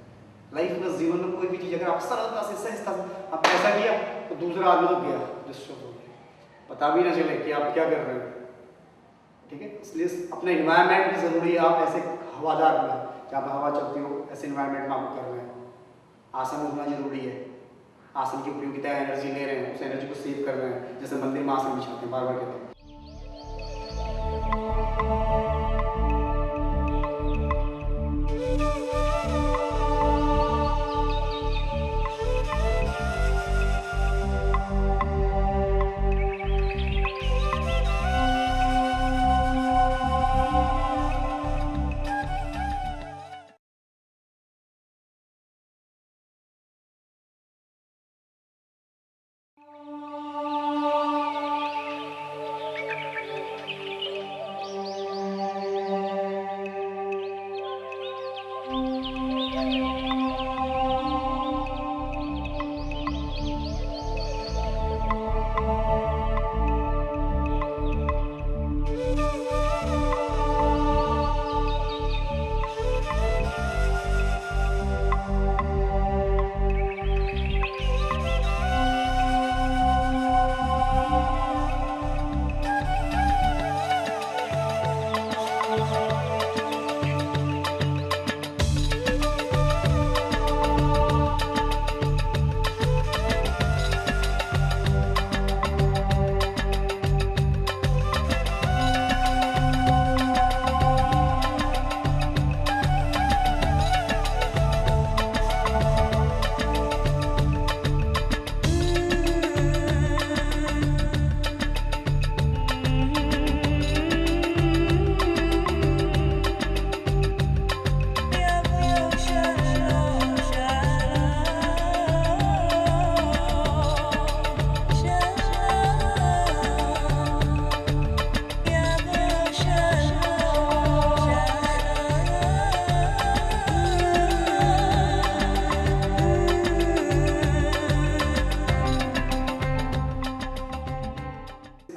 लाइफ में, जीवन में कोई भी चीज़ अगर आप सरलता से सहजता से आप ऐसा किया तो दूसरा आदमी तो गया, डिस्टर्ब हो गया, पता भी ना चले कि आप क्या कर रहे हैं, ठीक है। इसलिए अपना इन्वायरमेंट भी जरूरी है। आप ऐसे हवादार में, जहाँ पर हवा चलती हो, ऐसे इन्वायरमेंट में आप कर रहे हैं। आसन होना जरूरी है, आसन की उपयोगिता, एनर्जी ले रहे हैं, उस एनर्जी को सेव कर रहे हैं। जैसे मंदिर में आसन बिछाते हैं, बार बार कहते हैं।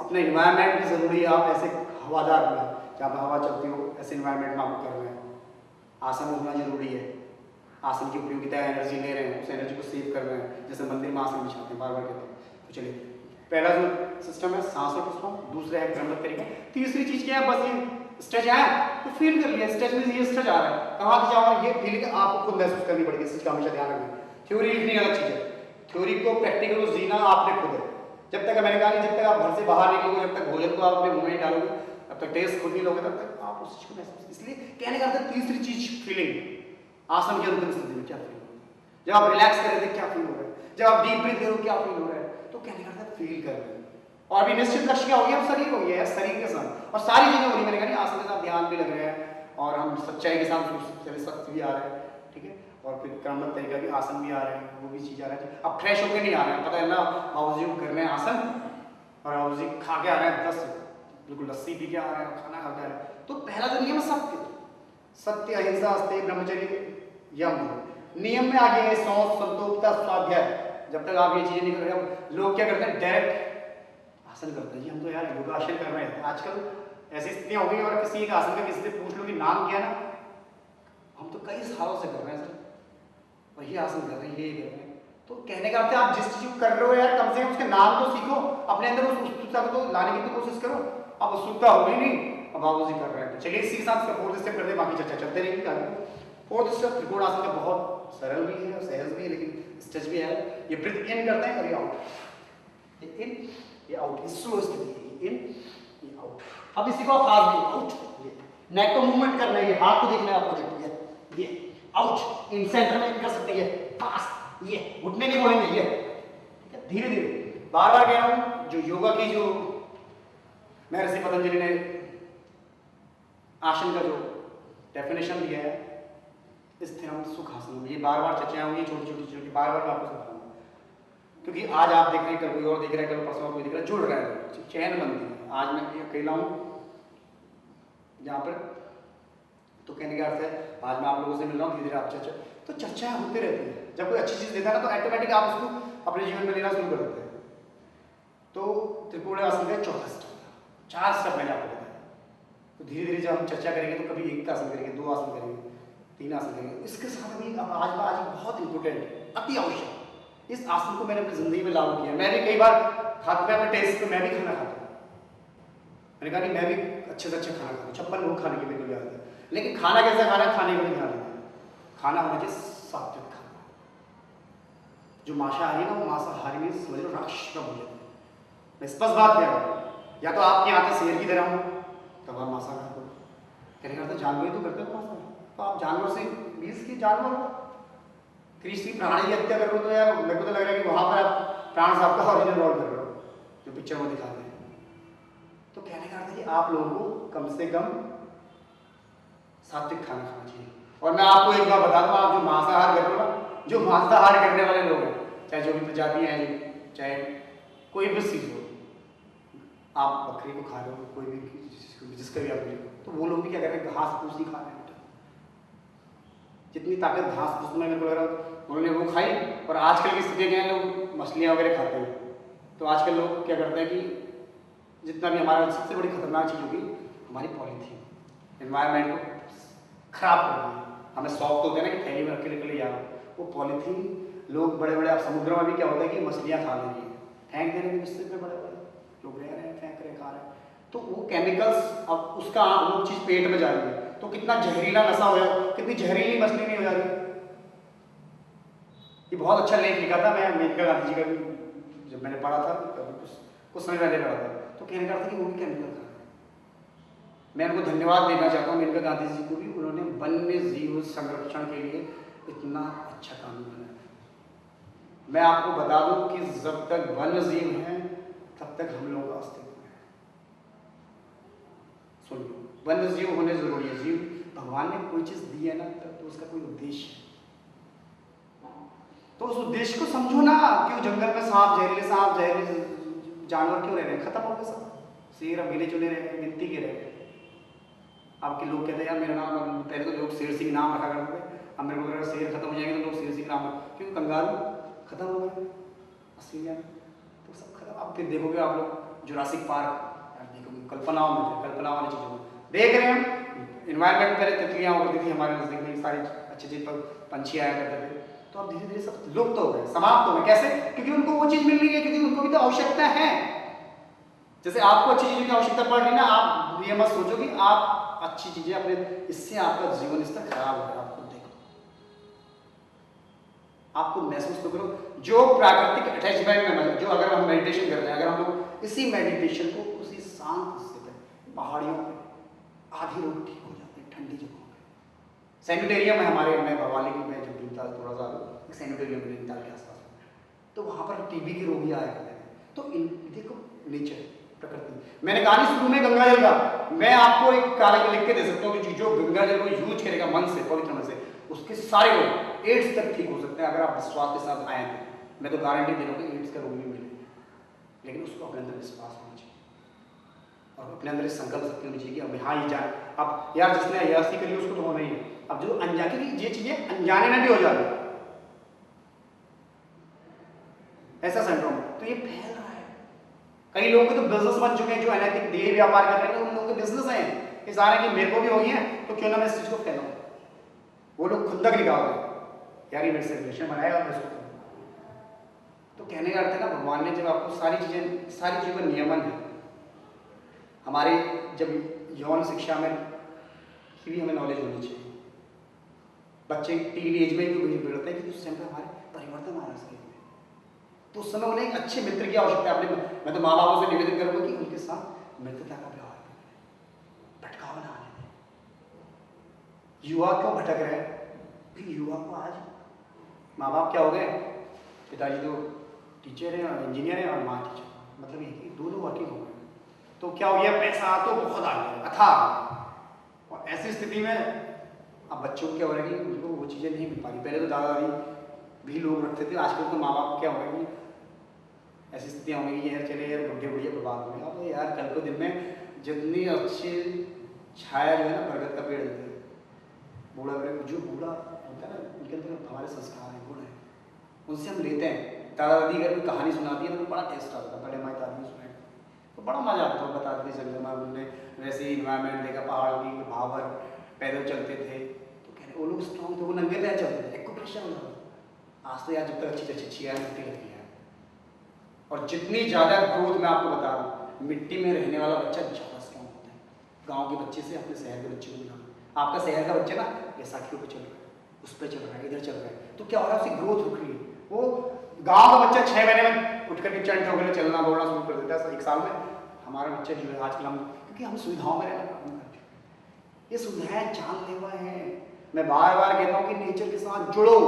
अपना इन्वायरमेंट भी ज़रूरी है। आप ऐसे हवादार में, जहाँ पर हवा चलती हो, ऐसे इन्वायरमेंट में आप कर रहे हैं। आसन होना जरूरी है, आसन की उपयोगिता, एनर्जी ले रहे हैं, उस एनर्जी को सेव कर रहे हैं। जैसे मंदिर में आसन बिछाते हैं, बार बार कहते हैं। तो चलिए, पहला जो सिस्टम है सांसों का सिस्टम, दूसरा है क्रमबद्ध तरीका, तीसरी चीज़ क्या है? बस ये स्ट्रेच आया तो फील कर लिया, स्ट्रेच में ये स्ट्रेच आ रहा है, कहाँ की जाओ, ये फीलिंग आपको खुद महसूस करनी पड़ेगी। इस चीज़ का हमेशा ध्यान रखना। थ्योरी लिखनी अलग चीज़ है, थ्योरी को प्रैक्टिकल को जीना आपने खुद है। जब तक मैंने कहा, जब तक आप घर से बाहर निकलोगे, जब तक भोजन को आप अपने मुंह में डालोगे, तब तक टेस्ट खुद नहीं लोगे, तब तक आप उस चीज को महसूस। इसलिए कहने का अर्थ तीसरी चीज फीलिंग, आसन की अंतिम स्थिति में क्या फील हो रहा है, जब आप रिलैक्स कर रहे थे क्या फील हो रहा है, जब आप डीप ब्रीथ करो क्या फील हो रहा है। तो कहने का अर्थ फील कर रहे हैं। और भी निश्चित लक्ष्य क्या हो गया? अब शरीर हो गया है, शरीर के साथ और सारी चीजें हो रही। मैंने कहा आसन के साथ ध्यान भी लग रहे हैं, और हम सच्चाई के साथ सत्य भी आ रहे हैं, ठीक है। और फिर क्रमबद्ध तरीका के आसन भी आ रहे हैं, वो भी चीज आ रहा है। अब फ्रेश होकर नहीं आ रहे हैं, पता है ना, बाबूजी को कर रहे हैं आसन, और बाबूजी खा के आ रहे हैं 10 बिल्कुल लस्सी पी के आ रहे हैं, खाना खा के आ रहे हैं। तो पहला जो नियम सत्य, सत्य, अहिंसा, अस्तेय, ब्रह्मचर्य, यम। नियम में आगे है शौच, संतोषता, स्वाध्याय। जब तक आप ये चीजें नहीं कर रहे, लोग क्या करते हैं, डायरेक्ट आसन करते हैं। जी हम तो यार योगासन कर रहे हैं। आजकल ऐसी स्थितियां हो गई, और किसी एक आसन का किसी से पूछ लो कि नाम क्या ना, हम तो कई सालों से कर रहे हैं सर, वही आसन कर रहे हैं, ये कर रहे हैं। तो कहने का अर्थ है, आप जिस चीज को कर रहे हो यार, कम से कम उसके नाम तो सीखो, अपने अंदर उस उत्सुकता को तो लाने की तो कोशिश करो। अब उत्सुकता हो गई नहीं, अब बाबूजी कर रहे हैं। तो चलिए इसी के साथ फोर्थ स्टेप करते हैं, बाकी चर्चा चलते रहेगी। फोर्थ स्टेप त्रिकोण आसन का बहुत सरल भी है और सहज भी है, लेकिन स्ट्रेच भी है। ये ब्रीथ इन करते हैं और ये आउट, ये इन ये आउट, स्लो स्थिति, इन ये आउट। अब इसी को आप हाथ भी आउट, ये नेक को मूवमेंट करना है, ये हाथ को देखना है आपको, देखिए ये आउट, इन सेंटर में कर सकते हैं, फास्ट ये घुटने नहीं मोड़ेंगे, ये ठीक है, धीरे धीरे। बार बार कह रहा हूं, जो योगा की जो महर्षि पतंजलि ने आसन का जो डेफिनेशन दिया है, स्थिरम सुखासन, ये बार बार चर्चाएं होंगी, छोटी छोटी बार बार मैं आपको समझाऊंगा, क्योंकि आज आप देख रहे हैं, कल कोई और देख रहा है, कल परसों कोई देख रहा है, जुड़ रहा है, चैन बनती है। आज मैं अकेला हूँ यहाँ पर, तो कहने का अर्थ है आज मैं आप लोगों से मिल रहा हूँ, धीरे धीरे आप चर्चा, तो चर्चाएं होती रहती है। जब कोई अच्छी चीज़ देता है ना, तो ऑटोमेटिक आप उसको अपने जीवन में लेना शुरू कर देते हैं। तो त्रिकोण आसन का चौथा स्टेप, 4 स्टेप मैंने आपको बताया। तो धीरे धीरे जब हम चर्चा करेंगे, तो कभी 1 आसन करेंगे, 2 आसन करेंगे, 3 आसन करेंगे। इसके साथ भी अब आज बहुत इंपॉर्टेंट, अति आवश्यक, इस आसन को मैंने अपनी जिंदगी में लागू किया। मैं भी कई बार खाते में अपने टेस्ट पे मैं भी खाना खाता हूँ, मैंने कहा कि मैं भी अच्छे से अच्छा खाना खाता हूँ, 56 लोग खाने की मेरे को याद है। लेकिन खाना कैसा खाना है, खाने को नहीं खाना है, खाना होना चाहिए सात्विक खाना। जो मांसाहारी है ना, वो मांसाहारी में समझ लो राक्षस का भोजन। मैं स्पष्ट बात कह रहा हूँ, या तो आपके यहाँ पे शेर की तरह हो तब आप मांसाहार करो, कहने का जानवर ही तो करते हो मांसाहार, तो आप जानवर से 20 की जानवर हो, कृषि प्राणी की हत्या कर रहे हो, तो यार मेरे को तो लग रहा है कि वहां पर आप प्राण साहब का ओरिजिनल रोल कर रहे हो, जो पिक्चर में दिखाते हैं। तो कहने का अर्थ है कि आप लोगों को कम से कम सात्विक खाना खाना चाहिए। और मैं आपको एक बात बता दूं, आप जो मांसाहार कर रहे हो ना, जो मांसाहार करने वाले लोग हैं, चाहे जो भी प्रजाति हैं, चाहे कोई भी चीज हो, आप बकरी को खा रहे हो, कोई भी जिसका भी आप, तो वो लोग भी क्या कर रहे हैं, घास फूस ही खा रहे हैं। जितनी ताकत घास फूस में मेरे को लग रहा है उन्होंने वो खाई। और आजकल की स्थिति क्या है, लोग मछलियाँ वगैरह खाते हैं। तो आजकल लोग क्या करते हैं कि जितना भी हमारा सबसे बड़ी खतरनाक चीज़ होगी हमारी पॉलीथीन, एनवायरनमेंट को खराब कर रही है। हमें शौक तो होता है ना कि थैली में रख के निकले यार, वो पॉलीथीन लोग बड़े बड़े, आप समुद्र में भी क्या होता है कि मछलियाँ खा लेंगी, फेंक दे रहे हैं बिस्तर पे, बड़े बड़े लोग रह रहे हैं, फेंक रहे, खा रहे हैं। तो वो केमिकल्स, अब उसका वो चीज़ पेट में जा रही है, तो कितना जहरीला नशा हो जाए, कितनी जहरीली मछली नहीं हो जा रही। ये बहुत अच्छा लेख लिखा था मैं मेनका गांधी जी का भी, जब मैंने पढ़ा था कुछ समय पहले पढ़ा था, तो कहने का था कि वो भी केमिकल खा रहे हैं। मैं उनको धन्यवाद देना चाहता हूँ, मेनका गांधी जी को भी, उन्होंने वन्य जीव संरक्षण के लिए इतना अच्छा कानून बनाया। मैं आपको बता दूं कि जब तक वन्य जीव हैं तब तक हम लोग का अस्तित्व है। सुनिए, वन्य जीव होने जरूरी है। जीव भगवान ने कोई चीज दी है ना, तब तो उसका कोई उद्देश्य है, तो उस उद्देश्य को समझो ना। क्यों जंगल में सांप, जहरीले सांप, जहरीले जानवर क्यों रह रहे हैं, खत्म हो गए सब। शेर अब गिने चुने रह गए, गिनती के रह गए। आपके लोग कहते हैं यार मेरा नाम, पहले तो लोग शेर सिंह नाम रखा करते थे, अब मेरे को अगर शेर खत्म हो जाएंगे तो लोग शेर सिंह नाम, क्यों कंगारू खत्म हो गए ऑस्ट्रेलिया में, तो सब खत्म। अब फिर देखोगे आप लोग जुरासिक पार्क, यार देखोगे कल्पनाओं में, कल्पना वाली चीज़ों में देख रहे हैं हम। इन्वायरमेंट पहले तितलियाँ उड़ती थी हमारे नजदीक में, सारी अच्छी अच्छी पंछी आया करते थे, तो अब धीरे धीरे सब लुप्त हो गए, समाप्त हो गए। कैसे? क्योंकि उनको वो चीज़ मिल रही है, क्योंकि उनको भी तो आवश्यकता है। जैसे आपको अच्छी चीज़ों की आवश्यकता पड़ रही है ना, आप ये मत सोचो कि आप अच्छी चीज़ें अपने, इससे आपका जीवन स्तर खराब हो रहा है। आपको देखो, आपको महसूस तो करो, जो प्राकृतिक अटैचमेंट में, जो अगर हम मेडिटेशन कर रहे हैं, अगर हम लोग इसी मेडिटेशन को उसी शांत हिस्से पे, पहाड़ियों पे, आधी रोग ठीक हो जाते हैं, ठंडी जगहों पे। सैनिटेरियम है हमारे, मैं भवाली की, मैं जब भीमताल थोड़ा सा एक सैनिटेरियम भीमताल के आसपास, तो वहाँ पर टीबी के रोगी आया करते थे। तो इन देखो नेचर, प्रकृति। मैंने कहा नहीं शुरू में गंगा जल का, मैं आपको एक कागज में लिख के दे सकता हूँ कि जो गंगा जल को यूज करेगा मन से, पवित्र मन से, उसके सारे रोग एड्स तक ठीक हो सकते हैं, अगर आप विश्वास के साथ आए तो। मैं तो गारंटी दे रहा हूँ कि एड्स का रोग नहीं मिले, लेकिन उसको अपने अंदर विश्वास होना चाहिए और अपने अंदर इस संकल्प शक्ति होनी चाहिए कि अब हाँ ये जाए। अब यार जिसने अयासी करी उसको तो होना ही है। अब जो अनजाने की ये चीजें अनजाने में भी हो जाती है, ऐसा सिंड्रोम, तो ये फैल रहा है। कई लोगों के तो बिजनेस बन चुके हैं, जो अनैतिक देह व्यापार कर रहे हैं, उन लोगों के बिजनेस हैं, इस आ रहे कि मेरे को भी हो गई है, तो क्यों ना मैं इस चीज को फैलाऊं। वो लोग खुद तक निकाल रहे यार, ये मेरे से रिलेशन बनाएगा और इसको। तो कहने का अर्थ है ना, भगवान ने जब आपको सारी चीज़ों का नियमन है। हमारे जब यौन शिक्षा में की भी हमें नॉलेज होनी चाहिए। बच्चे टीन एज में भी बिगड़ते हैं कि उस समय हमारे परिवर्तन आ रहा है शरीर में, तो उस समय उन्हें एक अच्छे मित्र की आवश्यकता है। मैं तो माँ बापों से निवेदन करूँगा कि उनके साथ मित्रता का व्यवहार करें, भटकाव ना आने दें। युवा क्यों भटक रहे हैं? युवा को आज माँ बाप क्या हो गए, पिताजी तो टीचर है और इंजीनियर है और माँ टीचर, मतलब ये कि दोनों वर्किंग हो गए। तो क्या हो गया, पैसा तो बहुत आ गया, अथाह। और ऐसी स्थिति में अब बच्चों को क्या हो रहा है कि उनको वो चीज़ें नहीं मिल पा रही। पहले तो दादा दादी भी लोग रखते थे, आजकल तो माँ बाप को क्या हो रहा है कि ऐसी स्थितियाँ होंगी कि यार चले यार बुढ़े बुढ़िया बर्बाद हो गए। अब यार कल को दिन में जितनी अच्छी छाया जो है ना बरगद का पेड़ देते हैं, बूढ़ा जो बूढ़ा होता है ना, उनके अंदर हमारे संस्कार हैं, गुण हैं, उनसे हम लेते हैं। दादा दादी अगर कोई कहानी सुनाती है तो बड़ा टेस्ट आता था, बड़े हमारे दादी सुनाए तो बड़ा मजा आता था, बताते चल रहे उन्होंने वैसे ही इन्वायरमेंट देखा, पहाड़ों की भावर, पैदल चलते थे तो कह रहे वो लोग स्ट्रॉन्ग थे, वो नंगे पैर चलते थे, एक प्रेशर होता था। आज तो यार जब तक अच्छी है मिट्टी लगती है, और जितनी ज़्यादा ग्रोथ मैं आपको बता रहा हूँ, मिट्टी में रहने वाला बच्चा ज़्यादा स्ट्रॉन्ग होता है गाँव के बच्चे से अपने शहर के बच्चे को मिला। आपका शहर का बच्चा ना बैसाखियों पर चल रहा है, उस पर चल रहा है, इधर चल रहा है, तो क्या हो रहा है, उसकी ग्रोथ रुक रही है। वो गांव का बच्चा 6 महीने में उठ करके चंट होकर चलना दौड़ना शुरू कर देता है, 1 साल में। हमारा बच्चा जो है आजकल हम, क्योंकि हम सुविधाओं में रहना काम करते हैं, ये सुविधाएं जानलेवा है। मैं बार बार कहता हूँ कि नेचर के साथ जुड़ो,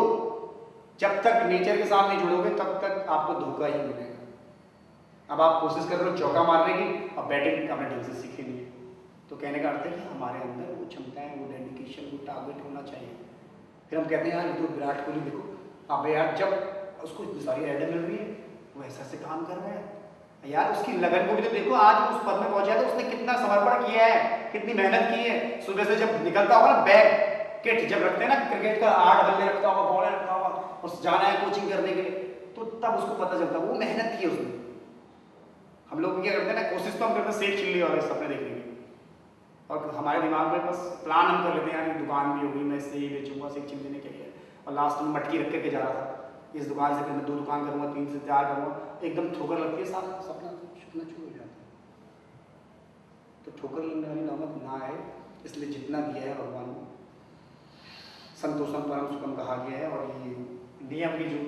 जब तक नेचर के साथ नहीं जुड़ोगे तब तक आपको धोखा ही मिलेगा। अब आप कोशिश कर रहे हो चौका मारने की, अब बैटिंग अपने ढंग से सीखे नहीं, तो कहने का अर्थ है कि हमारे अंदर वो क्षमताएं, वो डेडिकेशन, वो टारगेट होना चाहिए। फिर हम कहते हैं यार तो विराट कोहली देखो, अब यार जब उसको इतनी सारी एडें मिल रही है, वो ऐसा से काम कर रहा है यार, उसकी लगन को भी तो देखो, आज उस पद में पहुंचा है तो उसने कितना समर्पण किया है, कितनी मेहनत की है। सुबह से जब निकलता होगा ना, बैग किट जब रखते हैं ना, क्रिकेट का 8 बल्ले रखता होगा, बॉल रखता होगा, और जाना है कोचिंग करने के लिए, तो तब उसको पता चलता है वो मेहनत की है उसने। हम लोग क्या करते हैं ना, कोशिश तो हम करते हैं सेफ चिल्ली और सपने देखने की, और हमारे दिमाग में बस प्लान हम कर लेते हैं यार दुकान भी होगी, मैं इससे ही बेचूंगा, सेक चिल्ली लेने के लिए, और लास्ट में मटकी रख के जा रहा था, इस दुकान से फिर मैं 2 दुकान करूँगा, 3 से 4 करूँगा, एकदम ठोकर लगती है, सारा सपना छूटना शुरू हो जाता है। तो ठोकर लगने वाली नौबत ना आए, इसलिए जितना दिया है भगवान ने, संतोषम परम सुखम कहा गया है। और ये नियम की जो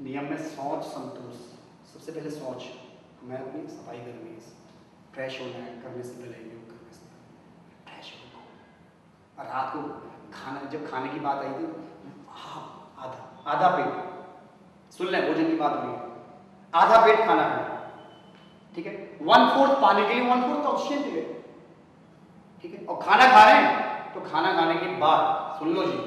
नियम में शौच संतोष, सबसे पहले शौच, हमें अपनी सफाई करनी है, फ्रेश होना है, करने से पहले योग करने से पहले फ्रेश होना। और रात को खाना, जब खाने की बात आई थी, हाँ आधा पेट, सुन लें भोजन की बात हुई, आधा पेट खाना खाना, ठीक है, 1/4 पानी के लिए, 1/4 ऑक्सीजन के लिए, ठीक है। और खाना खा रहे हैं तो खाना खाने के बाद सुन लो जी,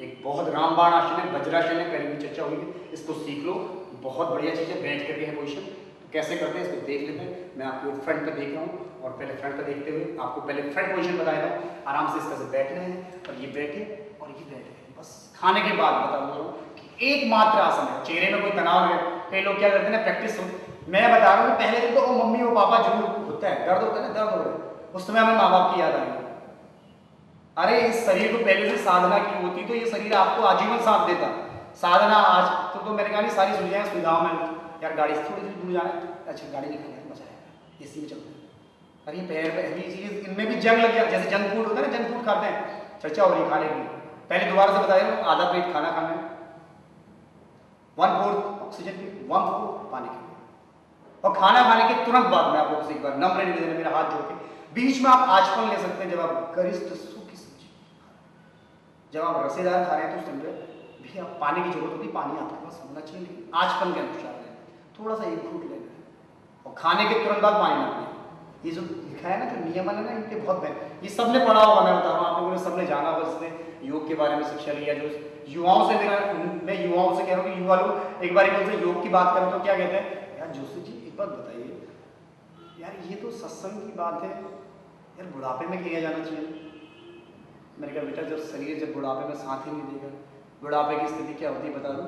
एक बहुत रामबाण आसन है, वज्रासन है, पहले भी चर्चा हुई है, इसको सीख लो, बहुत बढ़िया चीज़ है, बैठ करके है पोजिशन। तो कैसे करते हैं इसको देख लेते हैं। मैं आपको फ्रंट पे देख रहा हूँ, और पहले फ्रंट पे देखते हुए आपको पहले फ्रंट पोजिशन बताया था, आराम से इसका से बैठना है, और ये बैठे और ये बैठे, बस खाने के बाद बता रहा हूँ कि एकमात्र आसन है, चेहरे में कोई तनाव है। कई लोग क्या करते हैं ना, प्रैक्टिस हो, मैं बता रहा हूँ कि पहले दिन तो वो मम्मी वो पापा जरूर होता है, दर्द होता है ना, दर्द हो रहा है, उस समय हमें माँ बाप की याद आई, अरे इस शरीर को पहले से साधना की होती तो ये शरीर आपको आजीवन साथ देता। साधना आज तो मैंने कहा नहीं, सारी सुविधाओं में यार, गाड़ी से थोड़ी दूर जाना है, अच्छा गाड़ी निकल मजा आएगा, एसी में चलते हैं, अरे पैर पे ये चीज, इनमें भी जंग लग गया, जैसे जंक फूड होता है ना, जंक फूड खाते हैं, चर्चा हो रही खाने की। पहले दोबारा से बताया, आधा प्लेट खाना खाना है, 1/4 ऑक्सीजन की, 1/4 पानी की, और खाना खाने के तुरंत बाद में आपको एक बार नम्र निवेदन है मेरा हाथ जोड़ के, बीच में आप आचमन ले सकते हैं। जब आप गरिष्ठ सूखी सब्जी, जब आप रसेदार खा रहे हैं तो समझे भी आप पानी की जरूरत होती, पानी आपके पास होना चाहिए, लेकिन आचमन के अनुसार लें, थोड़ा सा एक घूंट लेना है, और खाने के तुरंत बाद पानी ना पिए। ये जो लिखा है ना, जो नियमन है ना, इनके बहुत बेहतर, ये सबने पढ़ा होगा, मैं बता रहा हूँ आप लोगों ने सबने जाना होगा, जिसने योग के बारे में शिक्षा लिया, जो युवाओं से मैं युवाओं से कह रहा हूँ कि युवा लोग एक बार उनसे योग की बात करें तो क्या कहते हैं, यार जोशी जी एक बात बताइए यार, ये तो सत्संग की बात है यार, बुढ़ापे में किया जाना चाहिए। मैंने कहा बेटा, जब शरीर जब बुढ़ापे में साथ ही नहीं देगा, बुढ़ापे की स्थिति क्या होती है बता दूं,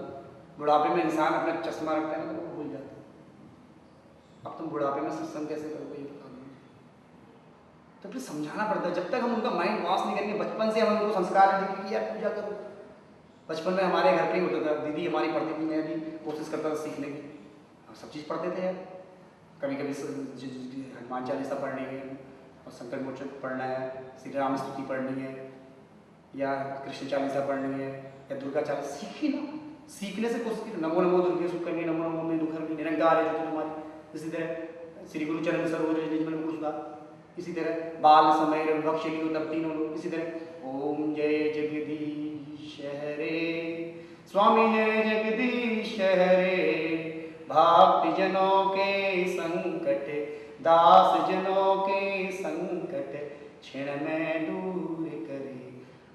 बुढ़ापे में इंसान अपना चश्मा रखता है ना तो भूल जाता है। अब तुम बुढ़ापे में सत्संग कैसे करोगे ये बता दो, तो फिर समझाना पड़ता है। जब तक हम उनका माइंड वॉश नहीं करेंगे, बचपन से हम उनको संस्कार देंगे कि यार पूजा करो। बचपन में हमारे घर पे ही होता था, दीदी हमारी पढ़ती थी, मैं भी कोशिश करता था सीखने की, हम सब चीज़ पढ़ते थे यार, कभी कभी हनुमान चालीसा पढ़नी है, और शंकर मोचन पढ़ना है, श्री राम स्तुति पढ़नी है, या कृष्ण चालीसा पढ़नी है, या दुर्गा चालीसा, सीखी ना, सीखने से कोशिश की। नमो नमो दुर्गे सुखरणी, नमो नमो में दुखरणी, निरंकार है जो तुम्हारी, इसी तरह श्री गुरु चरण सरोज निजमन कुशदा, इसी तरह बाल समय विभक्ष लियो तब तीनों लोग, इसी तरह ओम जय जगदीश हरे स्वामी जय जगदीश हरे, भक्त जनों के संकट, दास जनों के संकट क्षण में दूर करे,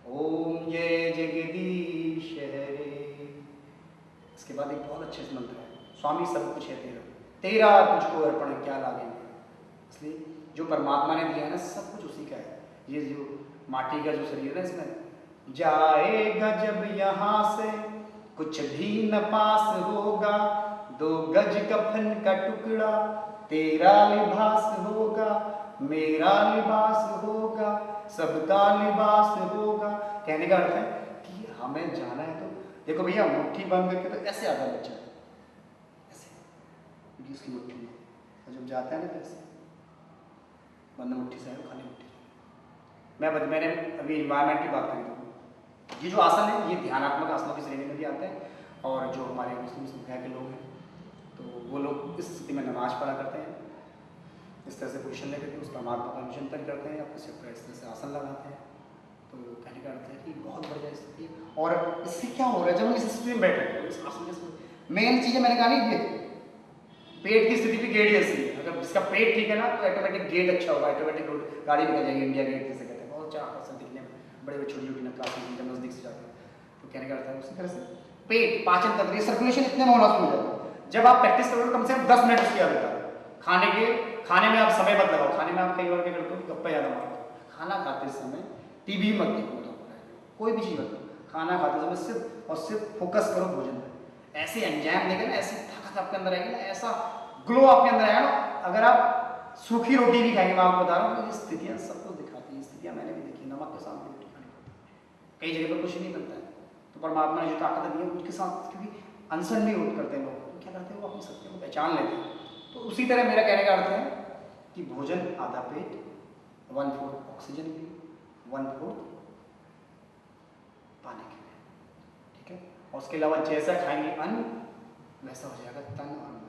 ओम जय जगदीश हरे। इसके बाद एक बहुत अच्छे से मंत्र है, स्वामी सब कुछ है तेरा, तेरा तुझको अर्पण क्या लागेंगे। इसलिए जो परमात्मा ने दिया है ना, सब कुछ उसी का है। ये जो माटी का जो शरीर है, इसमें जाएगा जब यहाँ से कुछ भी न पास होगा, 2 गज कफन का टुकड़ा तेरा लिबास होगा, मेरा लिबास होगा, सबका लिबास होगा। कहने का अर्थ है कि हमें जाना है तो देखो भैया, मुट्ठी बंद करके तो ऐसे आता है बच्चा, ऐसे क्योंकि उसकी मुट्ठी में, और जब जाता है ना तो ऐसे बंद मुट्ठी से खाली मुट्ठी। मैंने अभी इन्वायरमेंट की बात करी थी। ये जो आसन है, ये ध्यानात्मक आसनों की श्रेणी में भी आते हैं, और जो हमारे मुस्लिम समुदाय के लोग हैं तो वो लोग इस स्थिति में नमाज पढ़ा करते हैं, इस तरह से पोजिशन लेकर के उस परमात्मा का चिंतन करते हैं, या किसी पर इस तरह से आसन लगाते हैं। तो कहने का अर्थ है कि बहुत बढ़िया स्थिति है। और इससे क्या हो रहा है, जब हम इस स्थिति में बैठे हैं, इस आसन में मेन चीज़ें मैंने कहा नहीं, ये पेट की स्थिति भी गेट जैसी है। अगर जिसका पेट ठीक है ना, तो ऑटोमेटिक गेट अच्छा होगा, ऑटोमेटिक गाड़ी निकल जाएगी, इंडिया गेट जैसे कहते हैं, बहुत अच्छा आकर्षण दिखने में, बड़े बड़े छोटी छोटी नक्काशी जब नजदीक से जाते हैं। तो कहने का अर्थ है उसी तरह से पेट, पाचन तंत्र, सर्कुलेशन इतने में होना शुरू हो जाता है। जब आप प्रैक्टिस करोगे कम से कम 10 मिनट उसकी आदत है। खाने में आप समय मत लगाओ, खाने में आप कई बार क्या करते हो, गप्पा ज़्यादा मारते। खाना खाते समय टीवी मत देखो, कोई भी चीज़ मत करो, खाना खाते समय सिर्फ फोकस करो भोजन पर। ऐसे एंजाइम देगा ना, ऐसी ताकत आपके अंदर आएगी ना, ऐसा ग्लो आपके अंदर आएगा ना। अगर आप सूखी रोटी भी खाएंगे, मैं आपको बता रहा हूँ, ये स्थितियाँ सबको दिखाती हैं। स्थितियाँ मैंने भी देखी, नमक के साथ रोटी खानी पड़ती, कई जगह पर कुछ नहीं बनता है, तो परमात्मा ने जो ताकत दी है उनके साथ, क्योंकि अनशन भी करते हैं लोग, तो क्या करते हैं वो अपनी सत्य को पहचान लेते हैं। तो उसी तरह मेरा कहने का अर्थ है कि भोजन आधा पेट, 1/4 ऑक्सीजन के लिए, 1/4 पानी के लिए, ठीक है। और उसके अलावा जैसा खाएंगे अन्न वैसा हो जाएगा तन और मन।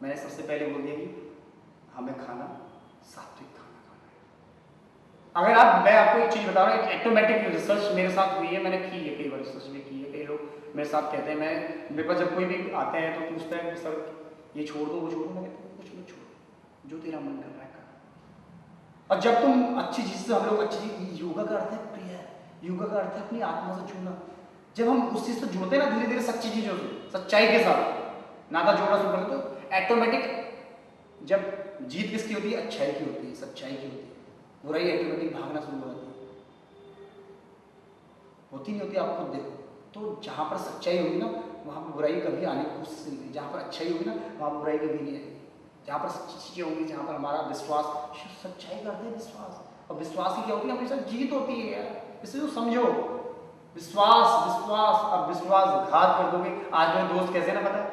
मैंने सबसे पहले बोल दिया कि हमें खाना सात्विक खाना खाना है। अगर आप, मैं आपको एक चीज़ बता रहा हूँ, एक ऑटोमेटिक रिसर्च मेरे साथ हुई है, मैंने की है, कई बार रिसर्च में की है। कई लोग मेरे साथ कहते हैं, मेरे पास जब कोई भी आते हैं तो पूछता है सर ये छोड़ दो वो छोड़ दो, मैं कहता हूँ कुछ मत छोड़ो, जो तेरा मन कर रहा है कर। और जब तुम अच्छी चीज़ से, हम लोग अच्छी चीज़, योगा का अर्थ है प्रिय, योगा का अर्थ है अपनी आत्मा से जुड़ना। जब हम उस चीज़ से जुड़ते हैं ना, धीरे धीरे सच्ची चीज़ों से, सच्चाई के साथ नाता जोड़ना शुरू करते, तो ऑटोमेटिक जब जीत किसकी होती है, अच्छाई की होती है, सच्चाई की होती है, बुराई ऑटोमेटिक भागना शुरू हो जाती है। होती नहीं होती, आप खुद देखो। तो जहाँ पर सच्चाई होगी ना, वहाँ पर बुराई कभी आने की कोशिश नहीं होगी। जहाँ पर अच्छाई होगी ना, वहाँ पर बुराई कभी नहीं आएगी। जहाँ पर सच्ची चीज़ें होंगी, जहाँ पर हमारा विश्वास, सच्चाई करते हैं विश्वास, और विश्वास की क्या होती है, हमेशा जीत होती है यार। इसे तो समझो, विश्वास विश्वास, अब विश्वासघात कर दोगे। आज मेरे दोस्त कैसे ना, पता है,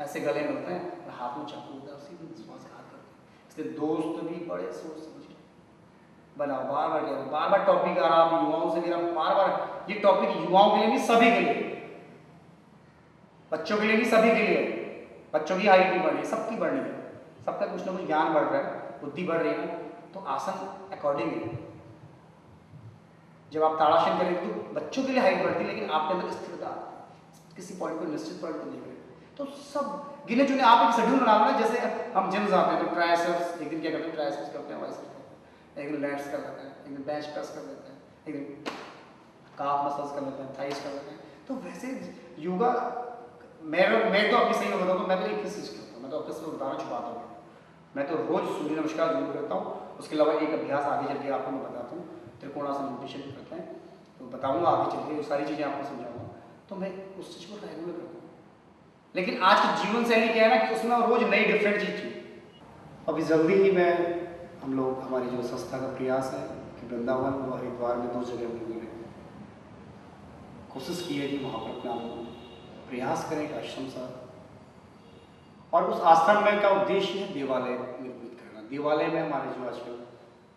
ऐसे गले में होते हैं, हाथ में चाकू होता है, उसी में विश्वासघात करते हैं। इसलिए दोस्त भी बड़े सोच समझे बनाओ। बार बार टॉपिक आ रहा, आप युवाओं से मेरा बार बार ये टॉपिक, युवाओं के लिए भी, सभी के लिए, बच्चों के लिए भी, सभी के लिए। बच्चों की हाइट भी बढ़ रही है, सबकी बढ़ रही है, सबका कुछ ना कुछ ज्ञान बढ़ रहा है, बुद्धि बढ़ रही है। तो आसन अकॉर्डिंग है। जब आप ताड़ासन करेंगे तो बच्चों के लिए हाइट बढ़ती है, लेकिन आपके अंदर स्थिरता, किसी पॉइंट को निश्चित पॉइंट को देख रहे हैं। तो सब गिने चुने आप एक शेड्यूल बना लो ना। जैसे हम जिम जाते हैं तो ट्राइसेप्स, एक दिन क्या करते हैं, ट्राइसेप्स करते हैं, वाइसेप्स करते हैं, एक दिन लैट्स कर लेते हैं, एक दिन बेंच प्रेस कर लेते हैं, एक दिन काफ मसल्स कर लेते हैं, थाइस कर लेते हैं। तो वैसे योगा, मैं तो अपनी सही में बताऊँ तो मैं तो एक ही चीज़ करता हूँ, मैं तो ऑफिस में बताना छुपाता हूँ। मैं तो रोज सूर्य नमस्कार जरूर करता हूँ। उसके अलावा एक अभ्यास आगे चल के आपको मैं बताता हूँ, त्रिकोणासन मेडिटेशन भी करते हैं, तो बताऊँगा आगे चल के, वो सारी चीज़ें आपको समझाऊँगा। तो मैं उस चीज़ को रेगुलर करता हूँ। लेकिन आज की जीवन शैली क्या है ना, कि उसमें रोज नई डिफरेंट चीज़ थी। अभी जल्दी ही हम लोग, हमारी जो संस्था का प्रयास है कि वृंदावन और हरिद्वार में 2 जगह मिलने कोशिश की है कि वहाँ पर अपना प्रयास करें आश्रम सा। और उस आश्रम में का उद्देश्य है देवालय निर्मित करना। देवालय में हमारे जो आजकल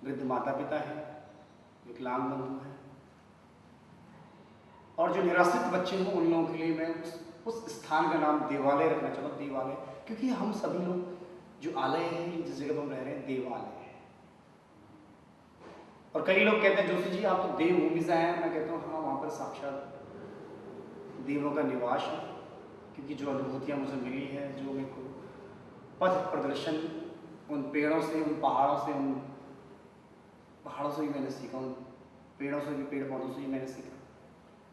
वृद्ध माता पिता हैं, विकलांग बंधु हैं, और जो निराश्रित बच्चे हैं, उन लोगों के लिए मैं उस स्थान का नाम देवालय रखना चाहता हूँ। देवालय, क्योंकि हम सभी लोग जो आलय है, जिस जगह पर हम रह रहे हैं, देवालय है। और कई लोग कहते हैं जोशी जी आप तो देवभूमि से आए हैं। मैं कहता हूँ हाँ, वहाँ पर साक्षात देवों का निवास है, क्योंकि जो अनुभूतियाँ मुझे मिली हैं, जो मेरे को पथ प्रदर्शन उन पेड़ों से, उन पहाड़ों से, उन पहाड़ों से भी मैंने सीखा, उन पेड़ों से भी, पेड़ पौधों से भी मैंने सीखा,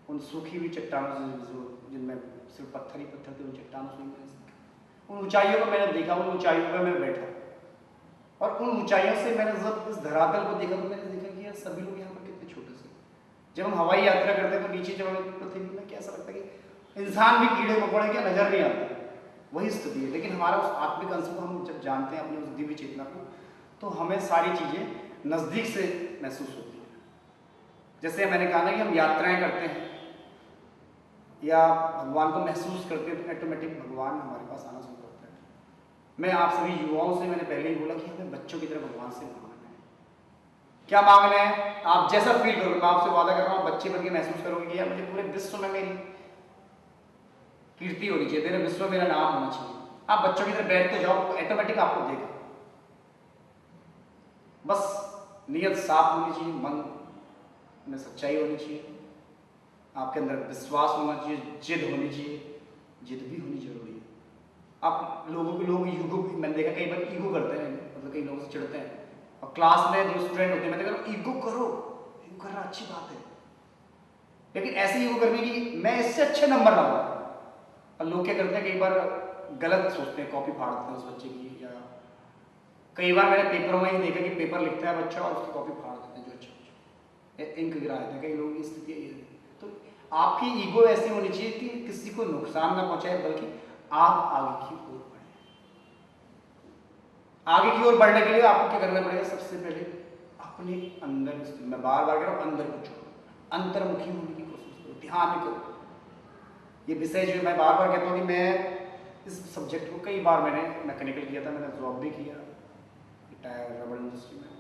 उन सूखी हुई चट्टानों से जो जिनमें सिर्फ पत्थर ही पत्थर थे, उन चट्टानों से भी मैंने सीखा, उन ऊंचाइयों को मैंने देखा, उन ऊंचाइयों पर मैं बैठा, और उन ऊंचाइयों से मैंने जब इस धरातल को देखा तो मैंने देखा कि यार सभी लोग यहाँ पर कितने छोटे से। जब हम हवाई यात्रा करते हैं तो नीचे जब हमें पृथ्वी में क्या ऐसा लगता है कि इंसान भी कीड़े मकोड़े क्या नजर नहीं आते, वही स्थिति है। लेकिन हमारा उस आत्मिक अंश को हम जब जानते हैं, अपनी उस दिव्य चेतना को, तो हमें सारी चीज़ें नज़दीक से महसूस होती हैं। जैसे मैंने कहा ना कि हम यात्राएं करते हैं या भगवान को महसूस करते हैं, तो ऑटोमेटिक भगवान हमारे पास आना शुरू करता है। मैं आप सभी युवाओं से, मैंने पहले ही बोला कि हमें बच्चों की तरह भगवान से मांगना है। क्या मांगना है? आप जैसा फील करोगे, मैं आपसे वादा कर रहा हूँ, बच्चे बन के महसूस करोगे कि यार मुझे पूरे विश्व में मेरी कीर्ति होनी चाहिए, मेरे विश्व में मेरा नाम होना चाहिए। आप बच्चों की तरह बैठते जाओ, ऑटोमेटिक आपको देगा। बस नियत साफ होनी चाहिए, मन में सच्चाई होनी चाहिए, आपके अंदर विश्वास होना चाहिए, जिद होनी चाहिए। जिद भी होनी जरूरी है। आप लोग ईगो, मैंने देखा कई बार ईगो करते हैं, मतलब कई लोगों से चिढ़ते हैं, और क्लास में जो स्टूडेंट होते हैं, मैं देखा ईगो करो, ईगो करना अच्छी बात है, लेकिन ऐसे ईगो करने की मैं इससे अच्छे नंबर लाऊंगा। और लोग क्या करते हैं, कई बार गलत सोचते हैं, कॉपी फाड़ते हैं उस बच्चे की, या कई बार मैंने पेपरों में ही देखा कि पेपर लिखता है बच्चा और उसकी कॉपी फाड़ देते हैं, जो अच्छा इंक गिरा देते हैं। कई लोगों की स्थिति यही है। तो आपकी ईगो ऐसी होनी चाहिए कि किसी को नुकसान ना पहुंचाए, बल्कि आप आगे की ओर बढ़े। आगे की ओर बढ़ने के लिए आपको क्या करना पड़ेगा? सबसे पहले अपने अंदर, मैं बार बार कह रहा हूं, अंदर को छोड़ो, अंतर्मुखी होने की कोशिश करो, ध्यान करो। ये विषय जो मैं बार बार कहता हूँ कि मैं इस सब्जेक्ट को कई बार मैंने मैकेनिकल किया था, मैंने जॉब भी किया टायर रबड़ इंडस्ट्री में,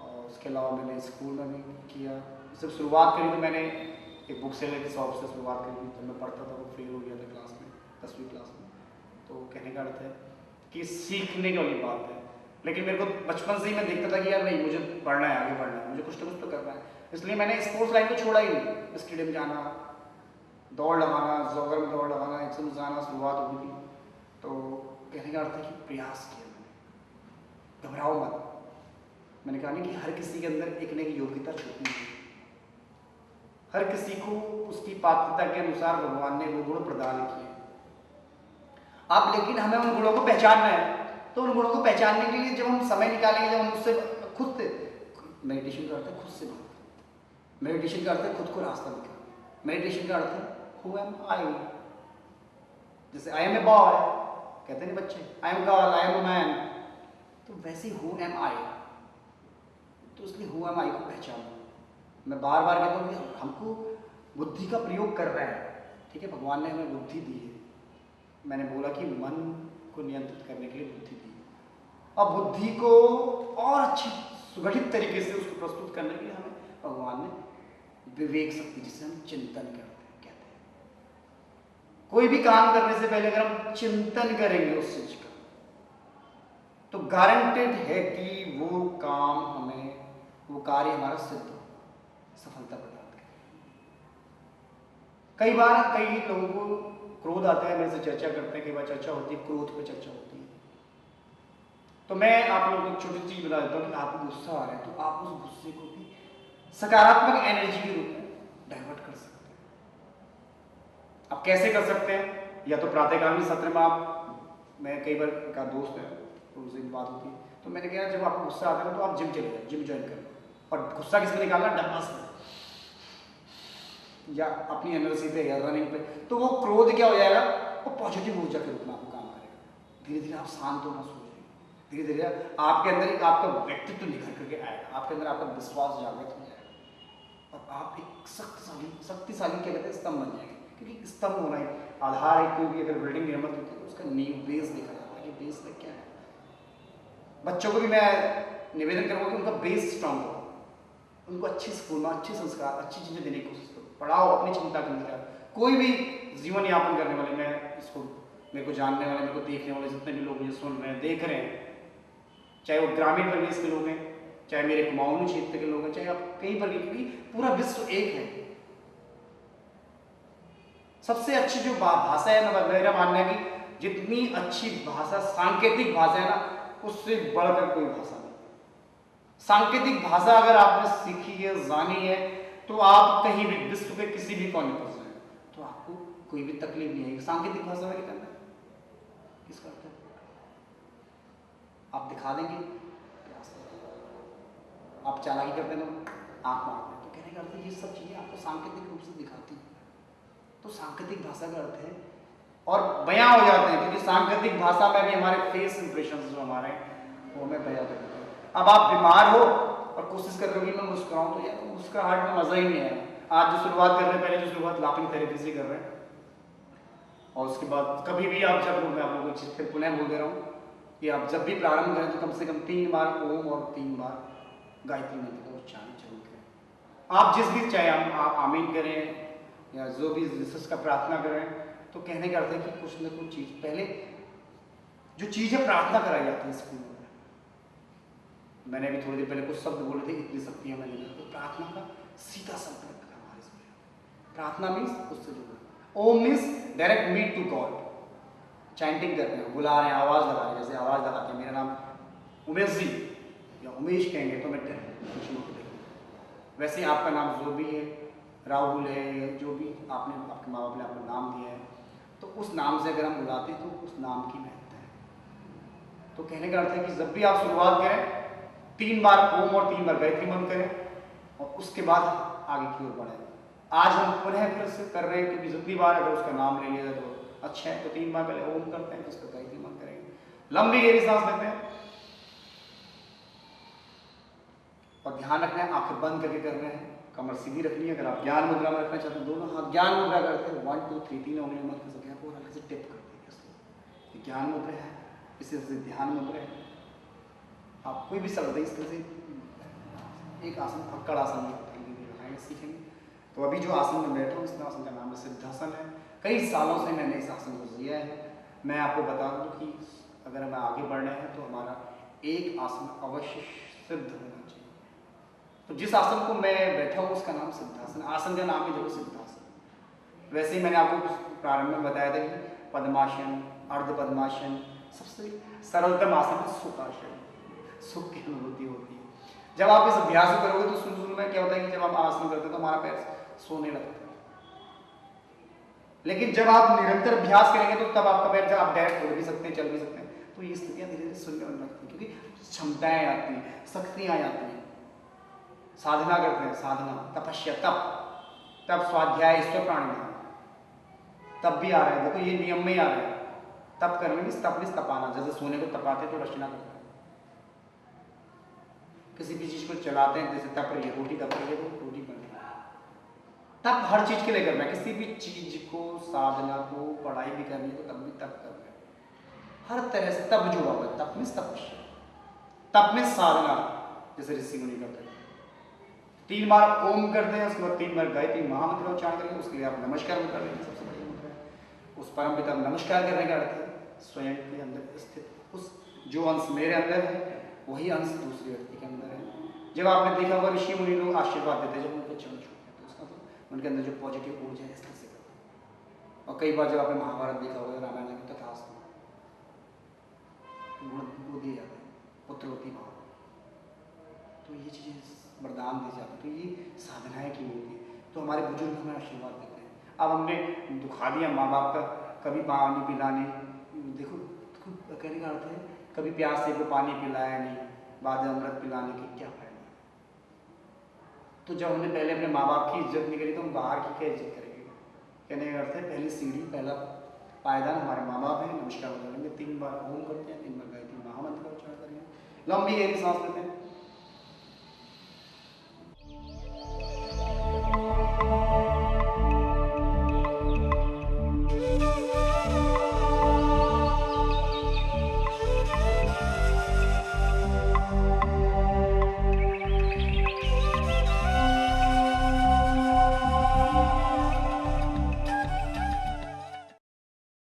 और उसके अलावा मैंने स्कूल में भी किया। जब शुरुआत करी तो मैंने एक बुक सेलर की शॉप से शुरुआत करी थी। जब मैं पढ़ता था, वो फेल हो गया था क्लास में, 10वीं क्लास में। तो कहने का अर्थ है कि सीखने की वाली बात है। लेकिन मेरे को बचपन से ही मैं देखता था कि यार नहीं, मुझे पढ़ना है, आगे बढ़ना है, मुझे कुछ ना कुछ तो करना है। इसलिए मैंने स्पोर्ट्स लाइन को छोड़ा ही नहीं। स्टेडियम जाना, दौड़ लगाना, जॉगर में दौड़ लगाना, एक्सम जाना शुरुआत हो गई थी। तो कहने का अर्थ है कि प्रयास किया मैंने, घबराओ मत। मैंने कहा नहीं कि हर किसी के अंदर एक न एक योग्यता छुपी है, हर किसी को उसकी पात्रता के अनुसार भगवान ने वो गुण प्रदान किए। आप लेकिन हमें उन गुणों को पहचानना है। तो उन गुणों को पहचानने के लिए जब हम समय निकालेंगे, जब हम उससे खुद से मेडिटेशन करते हैं, खुद से बात, मेडिटेशन करते हैं खुद को रास्ता दिखाना, मेडिटेशन का अर्थ है हु एम आई। जैसे आई एम ए बॉय कहते हैं बच्चे, I am girl, I am a man, तो वैसे हु एम आई। तो इसलिए हु एम आई को पहचानो। मैं बार बार कहता हूँ कि हमको बुद्धि का प्रयोग कर रहे हैं, ठीक है, भगवान ने हमें बुद्धि दी है। मैंने बोला कि मन को नियंत्रित करने के लिए बुद्धि दी, और बुद्धि को और अच्छी सुगठित तरीके से उसको प्रस्तुत करने के लिए हमें भगवान ने विवेक शक्ति, जिसे हम चिंतन कहते हैं। कोई भी काम करने से पहले अगर हम चिंतन करेंगे उस चीज का, तो गारंटेड है कि वो काम हमें, वो कार्य हमारा सिद्ध हो, सफलता प्रदान करेगा। कई बार कई लोगों को क्रोध आता है, मेरे से चर्चा करते हैं, कई बार चर्चा होती है, क्रोध पे चर्चा होती है। तो मैं आप लोगों को एक छोटी चीज बता देता हूँ कि आपको गुस्सा आ रहा है, तो आप उस गुस्से को भी सकारात्मक एनर्जी के रूप में डाइवर्ट कर सकते हैं। आप कैसे कर सकते हैं? या तो प्रातःकालीन सत्र में आप, मैं कई बार का दोस्त है तो उनसे बात होती है, तो मैंने कहा जब आपको गुस्सा आता है तो आप जिम चले जाए, जिम ज्वाइन करें, और गुस्सा किसमें निकालना? डंबल्स में, या अपनी एनर्जी पे या रनिंग पे। तो वो क्रोध क्या हो जाएगा? वो पॉजिटिव ऊर्जा के रूप में आपको काम करेगा। धीरे धीरे आप शांत होना शुरू हो जाएंगे, धीरे धीरे आपके अंदर एक आपका व्यक्तित्व निखर करके आएगा, आपके अंदर आपका विश्वास जागृत हो जाएगा, और आप एक शक्तिशाली क्या कहते हैं, स्तंभ बन जाएंगे। क्योंकि स्तंभ होना है, आधार है। कोई भी अगर बिल्डिंग निर्मित होती है तो उसका नींव, बेस देखा जाता है कि बेस में क्या है। बच्चों को भी मैं निवेदन करूँगा कि उनका बेस स्ट्रांग हो, उनको अच्छे स्कूल में अच्छे संस्कार, अच्छी चीज़ें देने की कोशिश करो, पढ़ाओ, अपनी चिंता करने का। कोई भी जीवन यापन करने वाले, मैं इसको, मेरे को जानने वाले, मेरे को देखने वाले जितने भी लोग मुझे सुन रहे हैं, देख रहे हैं, चाहे वो ग्रामीण परिवेश के लोग हैं, चाहे मेरे कुमाऊनी क्षेत्र के लोग हैं, चाहे आप कहीं पर भी, क्योंकि पूरा विश्व एक है। सबसे अच्छी जो भाषा है ना, मेरा मानना है कि जितनी अच्छी भाषा सांकेतिक भाषा है ना, उससे बढ़कर कोई भाषा नहीं। सांकेतिक भाषा अगर आपने सीखी है, जानी है, तो आप कहीं भी विश्व के किसी भी कोने पर जाए तो आपको कोई भी तकलीफ नहीं आएगी। सांकेतिक भाषा में करना किसका अर्थ है? आप दिखा देंगे, आप चालाकी करते हैं, आंख मारते हैं, तो कहने का अर्थ है ये सब चीजें आपको सांकेतिक रूप से दिखाती हैं। तो सांकेतिक भाषा का अर्थ है और बयां हो जाते हैं, क्योंकि सांकेतिक भाषा में भी हमारे फेस इंप्रेशन जो हमारे वो हमें बयां करते हैं। अब आप बीमार हो और कोशिश कर रहे हो कि मैं मुस्कुराऊं, तो यार मुस्कुराहट में मजा ही नहीं है। आज जो शुरुआत कर रहे हैं, पहले जो शुरुआत लाफिंग थेरेपी से कर रहे हैं, और उसके बाद कभी भी आप जब, मैं आप लोगों को फिर पुनः बोल दे रहा हूँ कि आप जब भी प्रारंभ करें तो कम से कम 3 बार ओम और 3 बार गायत्री मंत्र का उच्चारण जरूर करें। आप जिस भी चाहे आप आमीन करें या जो भी जीसस का प्रार्थना करें, तो कहने का अर्थ है कि कुछ न कुछ चीज पहले जो चीजें प्रार्थना कराई जाती है स्कूल में, मैंने अभी थोड़ी देर पहले कुछ शब्द बोले थे, इतनी शक्तियां मैंने, तो प्रार्थना का सीधा संपर्क है हमारे इसमें। प्रार्थना मीन्स उससे जुड़ना। Om means direct meet to God. Chanting करते हैं, बुला रहे हैं, आवाज लगा रहे हैं, जैसे आवाज लगाते हैं मेरा नाम उमेश जी या उमेश कहेंगे तो मैं खुशी होकर देखेंगे। वैसे आपका नाम जो भी है, राहुल है, जो भी आपने आपके माँ बाप ने आपको नाम दिया है, तो उस नाम से अगर हम बुलाते हैं तो उस नाम की महत्ता है। तो कहने का अर्थ है कि जब भी आप शुरुआत करें 3 बार ओम और 3 बार गायत्री मंत्र करें और उसके बाद आगे की ओर बढ़े। आज हम पुनः फिर से कर रहे हैं, क्योंकि जितनी बार अगर उसका नाम ले लिया तो अच्छा है, तो 3 बार पहले ओम करते हैं, उसका गायत्री मंत्र करेंगे, लंबी गहरी सांस लेते हैं और ध्यान रखना है आंखें बंद करके कर रहे हैं, कमर सीधी रखनी है। अगर आप ज्ञान मुद्रा में रखना चाहते हैं, दोनों हाथ ज्ञान मुद्रा करते हैं, 1 2 3 3 उंगलियों मत कर सकते हैं, पूरा से टिप कर देंगे। ज्ञान मुद्रा है, इसी तरह से ध्यान मुद्रा है। आप कोई भी शब्द इस तरह से एक आसन फक्कड़ आसन में सीखेंगे। तो अभी जो आसन में बैठा हूँ, इस आसन का नाम है सिद्धासन है। कई सालों से मैंने इस आसन को किया है। मैं आपको बता दूं कि अगर हमें आगे बढ़ना है तो हमारा एक आसन अवश्य सिद्ध होना चाहिए। तो जिस आसन को मैं बैठा हूँ उसका नाम सिद्धासन, आसन का नाम ही देखो सिद्धासन। वैसे ही मैंने आपको प्रारंभ में बताया था कि पद्मासन, अर्ध पद्मासन, सबसे सरलतम आसन है सुखासन। सुख की अनुभूति होती है जब आप इस अभ्यास को करोगे। तो शुरू में क्या होता है कि जब हम आसन करते हैं तो हमारा पैर सोने लगता है, लेकिन जब आप निरंतर अभ्यास करेंगे तो तब आपका पैर, जब आप डायरेक्ट उड़ भी सकते हैं, चल भी सकते हैं, तो ये स्थितियां धीरे धीरे शून्य होने लगती हैं, क्योंकि क्षमताएं आती हैं, शक्तियां आती हैं। साधना करते हैं, साधना, तपस्या, तब स्वाध्याय, ईश्वर प्राणायाम, तब भी आ रहा है। देखो ये नियम में ही आ रहा है। तप करने में तपाना, जैसे सोने को तपाते तो रचना करते हैं, किसी भी चीज को चलाते हैं, जैसे तप रही है, रोटी तप रही है तो रोटी बन रही है। तप हर चीज के लिए करना है, किसी भी चीज को, साधना को, पढ़ाई भी करनी है तो तब भी तप करना है। हर तरह से तप जुड़ा हुआ है। तप में तपस्या, तप में साधना, जैसे ऋषि मुनि करते हैं। 3 बार ओम करते हैं, उसके बाद 3 बार गायत्री महामंत्र उच्चारण करेंगे, उसके लिए आप नमस्कार भी कर लेंगे। सबसे बड़ी मंत्र है उस परम पिता नमस्कार करने का अर्थ है स्वयं के अंदर स्थित उस जो अंश मेरे अंदर है वही अंश दूसरे व्यक्ति के अंदर है। जब आपने देखा होगा ऋषि मुनि लोग आशीर्वाद देते हैं जब उनके चरण छूते हैं, तो उसका तो उनके अंदर जो पॉजिटिव ऊर्जा है इस तरह से करते हैं। और कई बार जब आपने महाभारत देखा होगा, रामायण में तथा वो दिए जाते हैं, पुत्रवती भाव, तो ये चीज़ें वरदान दी जाती है। तो ये साधनाएं की होती है। तो हमारे बुजुर्ग हमें आशीर्वाद देते हैं। अब हमने दुखा दिया माँ बाप का, कभी पानी पिलाने, देखो कहने का अर्थ है कभी प्यासे को पानी पिलाया नहीं, बाद में अमृत पिलाने की क्या फायदा। तो जब हमने पहले अपने माँ बाप की इज्जत नहीं करी तो हम बाहर की क्या इज्जत करेंगे। कहने का अर्थ है पहली सीढ़ी, पहला पायदान हमारे माँ बाप है। नमस्कार करेंगे, 3 बार ओम करते हैं, 3 बार गायत्री महामंत्र का उच्चारण करेंगे, लंबी गहरी सांस लेते हैं,